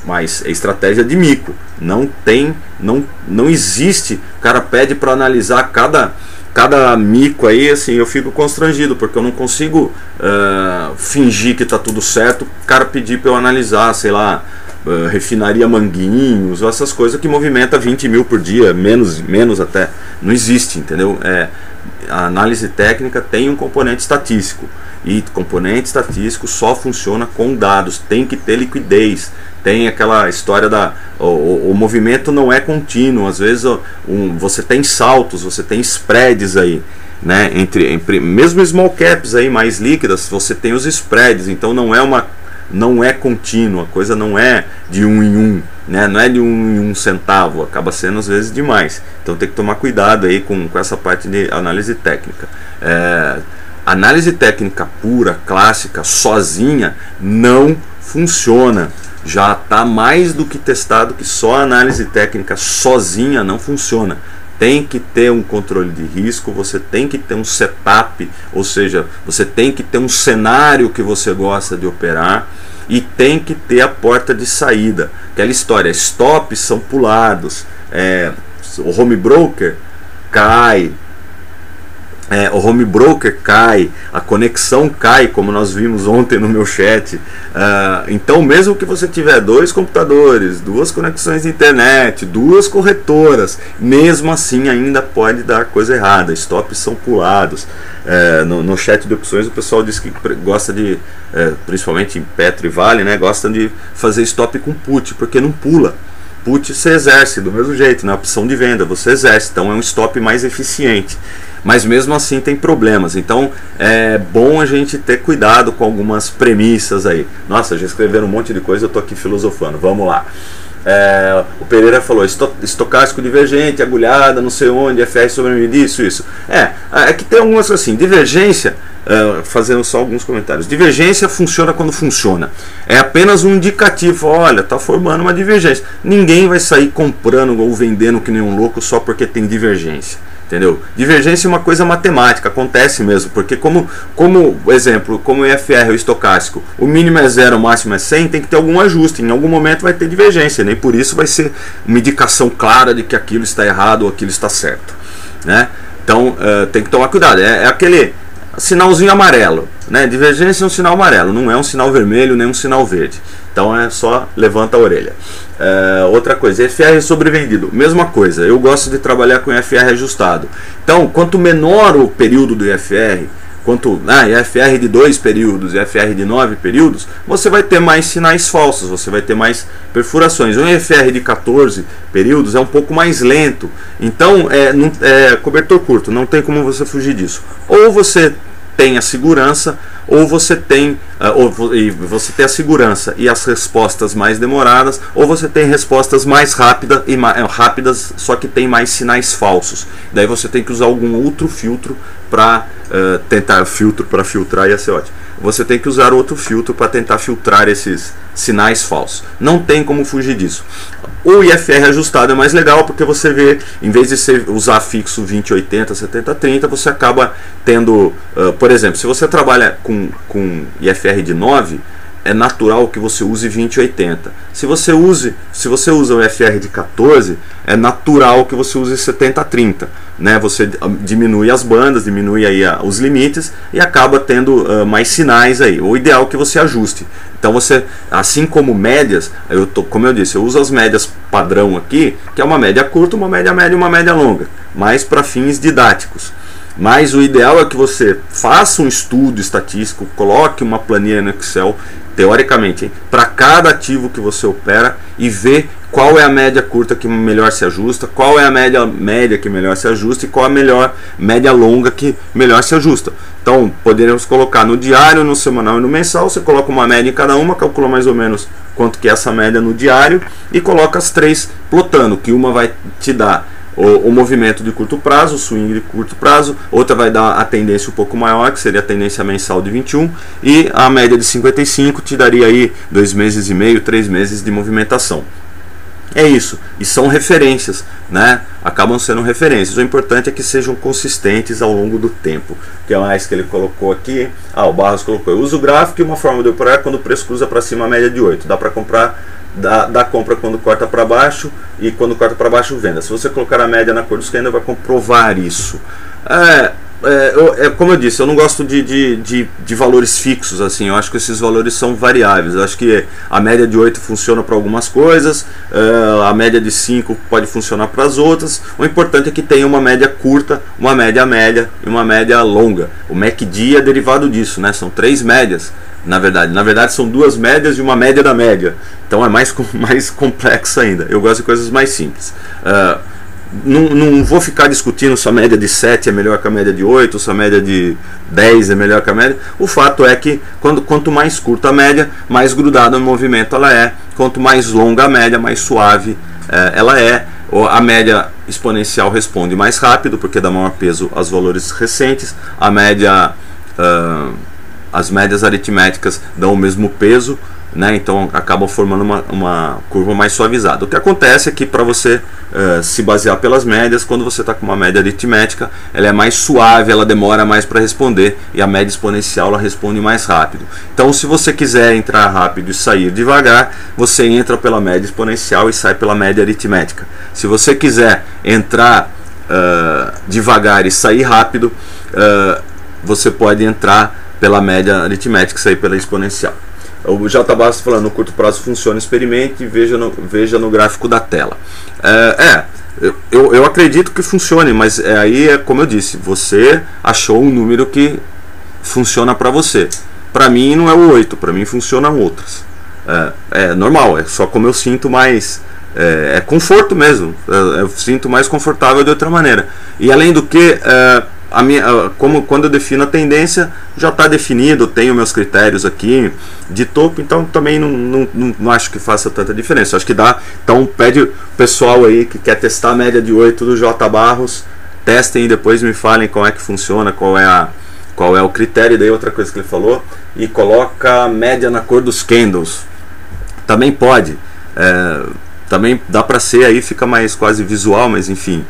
Mas é estratégia de mico, não existe. O cara pede para analisar cada mico aí, assim, eu fico constrangido, porque eu não consigo fingir que está tudo certo, o cara pedir para eu analisar, sei lá, refinaria Manguinhos, essas coisas que movimenta 20 mil por dia, menos até, não existe, entendeu? A análise técnica tem um componente estatístico, e componente estatístico só funciona com dados, tem que ter liquidez, tem aquela história o movimento não é contínuo, às vezes você tem saltos, você tem spreads aí, né? Entre mesmo small caps aí mais líquidas, você tem os spreads, então não é contínuo, a coisa não é de 1 em 1, né? Não é de 1 em 1 centavo, acaba sendo às vezes demais. Então tem que tomar cuidado aí com essa parte de análise técnica. Análise técnica pura, clássica, sozinha, não funciona. Já está mais do que testado que só a análise técnica sozinha não funciona. Tem que ter um controle de risco, você tem que ter um setup, ou seja, você tem que ter um cenário que você gosta de operar e tem que ter a porta de saída. Aquela história, stops são pulados, o home broker cai, o home broker cai, a conexão cai, como nós vimos ontem no meu chat. Então, mesmo que você tiver 2 computadores, 2 conexões de internet, 2 corretoras, mesmo assim ainda pode dar coisa errada. Stops são pulados. No chat de opções o pessoal diz que gosta de, principalmente em Petro e Vale, né, gosta de fazer stop com put, porque não pula. Put você exerce do mesmo jeito, na opção de venda você exerce, então é um stop mais eficiente. Mas mesmo assim tem problemas, então é bom a gente ter cuidado com algumas premissas aí. Nossa, já escreveram um monte de coisa, eu tô aqui filosofando, vamos lá. O Pereira falou, estocástico divergente, agulhada, não sei onde, FR sobremedido, isso. É que tem algumas assim, divergência, fazendo só alguns comentários. Divergência funciona quando funciona. É apenas um indicativo, olha, tá formando uma divergência. Ninguém vai sair comprando ou vendendo que nem um louco só porque tem divergência. Entendeu? Divergência é uma coisa matemática, acontece mesmo, porque como exemplo, como o IFR, o estocástico, o mínimo é 0, o máximo é 100, tem que ter algum ajuste, em algum momento vai ter divergência, nem por isso vai ser uma indicação clara de que aquilo está errado ou aquilo está certo, né? Então tem que tomar cuidado, é aquele sinalzinho amarelo, né? Divergência é um sinal amarelo, não é um sinal vermelho nem um sinal verde, então é só levanta a orelha. Outra coisa, FR sobrevendido, mesma coisa, eu gosto de trabalhar com IFR ajustado. Então, quanto menor o período do IFR, IFR de 2 períodos e IFR de 9 períodos, você vai ter mais sinais falsos, você vai ter mais perfurações. Um IFR de 14 períodos é um pouco mais lento, então cobertor curto, não tem como você fugir disso. Ou você tem a segurança, ou você tem a segurança e as respostas mais demoradas, ou você tem respostas mais rápidas, só que tem mais sinais falsos. Daí você tem que usar algum outro filtro para tentar filtrar, ia ser ótimo. Você tem que usar outro filtro para tentar filtrar esses sinais falsos. Não tem como fugir disso. O IFR ajustado é mais legal porque você vê, em vez de você usar fixo 20-80, 70-30, você acaba tendo, por exemplo, se você trabalha com IFR de 9, é natural que você use 20-80. Se você usa o IFR de 14, é natural que você use 70-30. Né? Você diminui as bandas, diminui aí os limites e acaba tendo mais sinais aí. O ideal é que você ajuste. Então você, assim como médias, como eu disse, eu uso as médias padrão aqui, que é uma média curta, uma média média e uma média longa, mais para fins didáticos. Mas o ideal é que você faça um estudo estatístico, coloque uma planilha no Excel, teoricamente, para cada ativo que você opera e ver qual é a média curta que melhor se ajusta, qual é a média média que melhor se ajusta e qual a melhor média longa que melhor se ajusta. Então, poderíamos colocar no diário, no semanal e no mensal, você coloca uma média em cada uma, calcula mais ou menos quanto que é essa média no diário e coloca as 3 plotando, que uma vai te dar o movimento de curto prazo, o swing de curto prazo, outra vai dar a tendência um pouco maior, que seria a tendência mensal de 21, e a média de 55 te daria aí 2 meses e meio, 3 meses de movimentação. É isso, e são referências, né? Acabam sendo referências. O importante é que sejam consistentes ao longo do tempo. O que mais que ele colocou aqui? O Barros colocou: eu uso o gráfico e uma forma de operar quando o preço cruza para cima a média de 8. Dá para comprar, dá compra quando corta para baixo e quando corta para baixo venda. Se você colocar a média na cor dos candles, vai comprovar isso. Como eu disse, eu não gosto de valores fixos assim. Eu acho que esses valores são variáveis. Eu acho que a média de 8 funciona para algumas coisas, a média de 5 pode funcionar para as outras. O importante é que tenha uma média curta, uma média média e uma média longa. O MACD é derivado disso, né? São 3 médias. Na verdade são 2 médias e uma média da média. Então é mais complexo ainda. Eu gosto de coisas mais simples. Não vou ficar discutindo se a média de 7 é melhor que a média de 8, se a média de 10 é melhor que a média. O fato é que quanto mais curta a média, mais grudada no movimento ela é. Quanto mais longa a média, mais suave ela é. A média exponencial responde mais rápido, porque dá maior peso aos valores recentes. A média as médias aritméticas dão o mesmo peso, né? Então acabam formando uma curva mais suavizada. O que acontece é que para você se basear pelas médias, quando você está com uma média aritmética, ela é mais suave, ela demora mais para responder, e a média exponencial ela responde mais rápido. Então, se você quiser entrar rápido e sair devagar, você entra pela média exponencial e sai pela média aritmética. Se você quiser entrar devagar e sair rápido, você pode entrar pela média aritmética e sair pela exponencial. O J. Bastos falando, no curto prazo funciona, experimente e veja no gráfico da tela. Eu acredito que funcione, mas aí é como eu disse, você achou um número que funciona para você. Para mim não é o 8, para mim funcionam outras. É normal, é só como eu sinto mais... É conforto mesmo, eu sinto mais confortável de outra maneira. E além do que... quando eu defino a tendência, já está definido, tenho meus critérios aqui de topo, então também não acho que faça tanta diferença. Acho que dá. Então pede o pessoal aí que quer testar a média de 8 do J. Barros, testem e depois me falem como é que funciona, qual é o critério. E daí outra coisa que ele falou, e coloca a média na cor dos candles. Também pode. Também dá para ser, aí fica mais quase visual, mas enfim.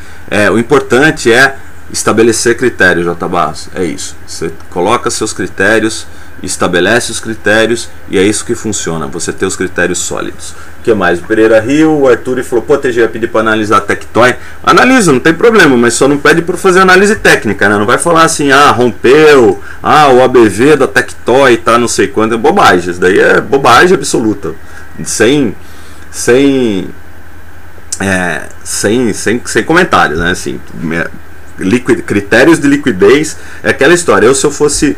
O importante é estabelecer critérios, J. Barros. É isso. Você coloca seus critérios, estabelece os critérios, e é isso que funciona. Você ter os critérios sólidos. O que mais? O Pereira riu, o Arthur falou, pô, TG, vai pedir para analisar a Tectoy. Analisa, não tem problema, mas só não pede para fazer análise técnica, né? Não vai falar assim, rompeu, o ABV da Tectoy tá não sei quanto. É bobagem, isso daí é bobagem absoluta. Sem comentários, né? Assim, critérios de liquidez é aquela história. Se eu fosse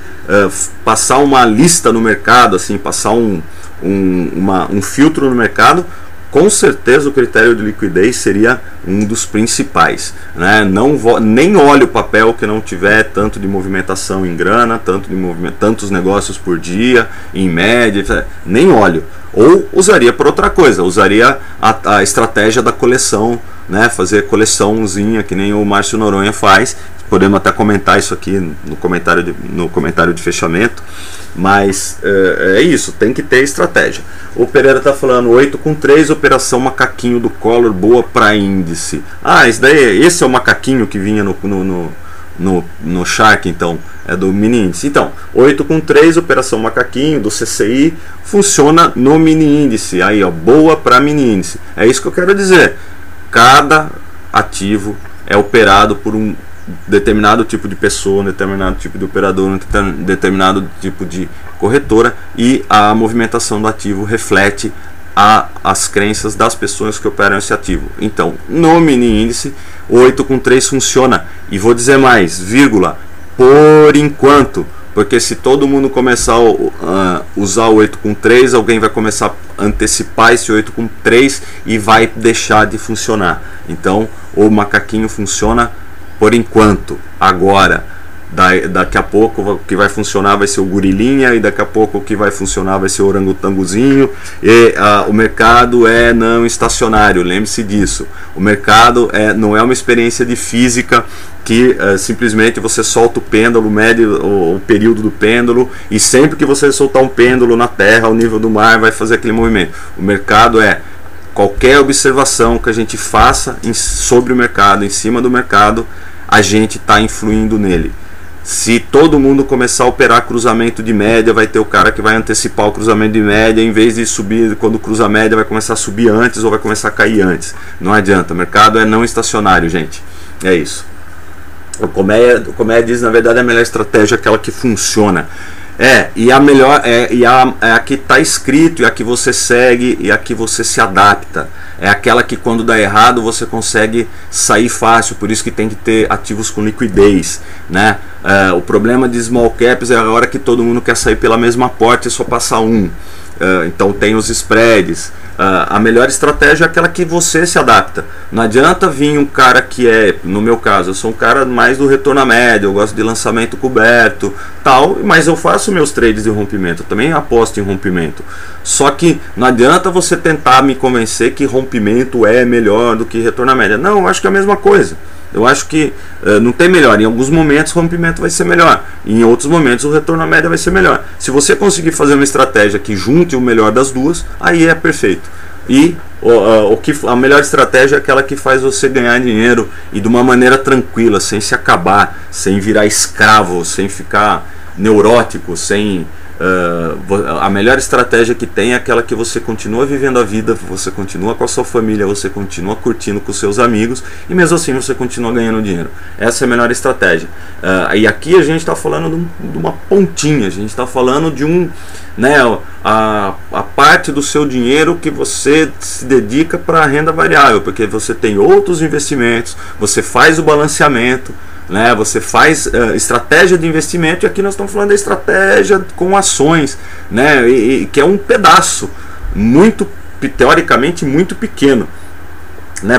passar uma lista no mercado, assim, passar um filtro no mercado, com certeza o critério de liquidez seria um dos principais, né? Nem olho o papel que não tiver tanto de movimentação em grana, tantos negócios por dia, em média, nem olho. Ou usaria para outra coisa, usaria a estratégia da coleção, né? Fazer coleçãozinha, que nem o Márcio Noronha faz. Podemos até comentar isso aqui no comentário de fechamento. Mas é isso, tem que ter estratégia. O Pereira está falando 8/3, operação macaquinho do Collor, boa para índice. Esse é o macaquinho que vinha no Shark, então é do mini índice. Então, 8/3, operação macaquinho do CCI, funciona no mini índice. Aí, boa para mini índice. É isso que eu quero dizer. Cada ativo é operado por um determinado tipo de pessoa, um determinado tipo de operador, um determinado tipo de corretora, e a movimentação do ativo reflete as crenças das pessoas que operam esse ativo. Então, no mini índice, 8/3 funciona. E vou dizer mais, vírgula, por enquanto, porque se todo mundo começar a usar o 8/3, alguém vai começar a antecipar esse 8/3 e vai deixar de funcionar. Então, o macaquinho funciona por enquanto. Agora, daqui a pouco o que vai funcionar vai ser o gorilinha, e daqui a pouco o que vai funcionar vai ser o orangotangozinho. E o mercado é não estacionário, lembre-se disso. O mercado não é uma experiência de física que simplesmente você solta o pêndulo, mede o período do pêndulo, e sempre que você soltar um pêndulo na terra, ao nível do mar, vai fazer aquele movimento. O mercado qualquer observação que a gente faça sobre o mercado, em cima do mercado, a gente está influindo nele. Se todo mundo começar a operar cruzamento de média, vai ter o cara que vai antecipar o cruzamento de média, em vez de subir, quando cruza a média, vai começar a subir antes ou vai começar a cair antes. Não adianta, o mercado é não estacionário, gente. É isso. O Coméia diz, na verdade, a melhor estratégia é aquela que funciona. E a melhor é a que está escrito, e a que você segue, e a que você se adapta. É aquela que, quando dá errado, você consegue sair fácil. Por isso que tem que ter ativos com liquidez, né? O problema de small caps é a hora que todo mundo quer sair pela mesma porta e só passar um. Então tem os spreads. A melhor estratégia é aquela que você se adapta. Não adianta vir um cara que no meu caso, eu sou um cara mais do retorno à média, eu gosto de lançamento coberto, tal, mas eu faço meus trades de rompimento, eu também aposto em rompimento. Só que não adianta você tentar me convencer que rompimento é melhor do que retorno à média. Não, eu acho que é a mesma coisa. Eu acho que não tem melhor. Em alguns momentos o rompimento vai ser melhor, em outros momentos o retorno à média vai ser melhor. Se você conseguir fazer uma estratégia que junte o melhor das duas, aí é perfeito. E a melhor estratégia é aquela que faz você ganhar dinheiro e de uma maneira tranquila, sem se acabar, sem virar escravo, sem ficar neurótico, sem... a melhor estratégia que tem é aquela que você continua vivendo a vida, você continua com a sua família, você continua curtindo com os seus amigos e mesmo assim você continua ganhando dinheiro. Essa é a melhor estratégia. E aqui a gente está falando de uma pontinha, a gente está falando de a parte do seu dinheiro que você se dedica para a renda variável, porque você tem outros investimentos, você faz o balanceamento, você faz estratégia de investimento, e aqui nós estamos falando da estratégia com ações, que é um pedaço muito, teoricamente, muito pequeno.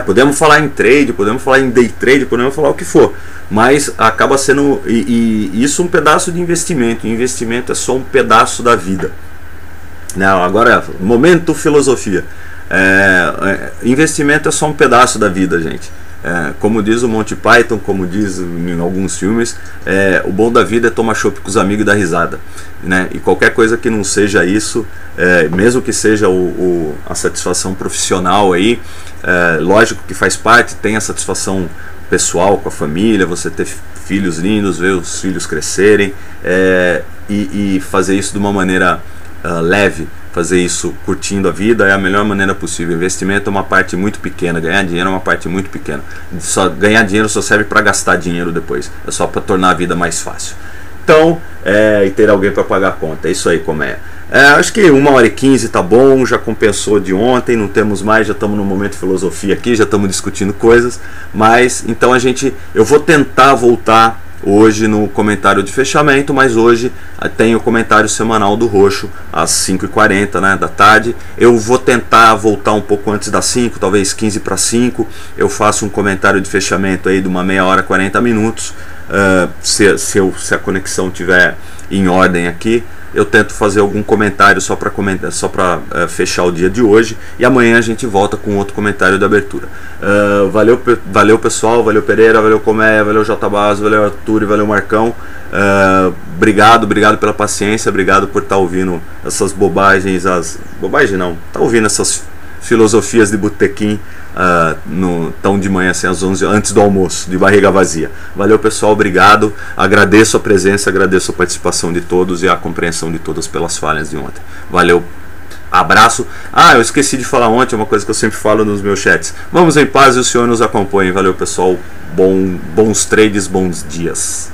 Podemos falar em trade, podemos falar em day trade, podemos falar o que for, mas acaba sendo isso um pedaço de investimento. E investimento é só um pedaço da vida. Agora, momento filosofia. Investimento é só um pedaço da vida, gente. Como diz o Monty Python, como diz em alguns filmes, o bom da vida é tomar chopp com os amigos e dar risada, e qualquer coisa que não seja isso, mesmo que seja a satisfação profissional aí, lógico que faz parte, tem a satisfação pessoal com a família, você ter filhos lindos, ver os filhos crescerem, e fazer isso de uma maneira leve, fazer isso curtindo a vida é a melhor maneira possível. Investimento é uma parte muito pequena, ganhar dinheiro é uma parte muito pequena. Ganhar dinheiro só serve para gastar dinheiro depois, é só para tornar a vida mais fácil. Então, e ter alguém para pagar a conta, é isso aí como é. Acho que 1h15 tá bom, já compensou de ontem, não temos mais, já estamos no momento de filosofia aqui, já estamos discutindo coisas, mas então eu vou tentar voltar hoje no comentário de fechamento, mas hoje tem o comentário semanal do Roxo às 5h40 da tarde. Eu vou tentar voltar um pouco antes das 5, talvez 15 para 5. Eu faço um comentário de fechamento aí de uma meia hora, 40 minutos. Se a conexão estiver em ordem aqui, eu tento fazer algum comentário só para fechar o dia de hoje, e amanhã a gente volta com outro comentário de abertura. Valeu pessoal, valeu Pereira, valeu Coméia, valeu J Basso, valeu Arthur e valeu Marcão. Obrigado pela paciência, obrigado por estar ouvindo essas bobagens, tá ouvindo essas filosofias de botequim tão de manhã, assim, às 11, antes do almoço, de barriga vazia. Valeu pessoal, obrigado, agradeço a presença, agradeço a participação de todos e a compreensão de todas pelas falhas de ontem. Valeu, abraço. Eu esqueci de falar ontem uma coisa que eu sempre falo nos meus chats: vamos em paz e o Senhor nos acompanhe. Valeu pessoal, bons trades, bons dias.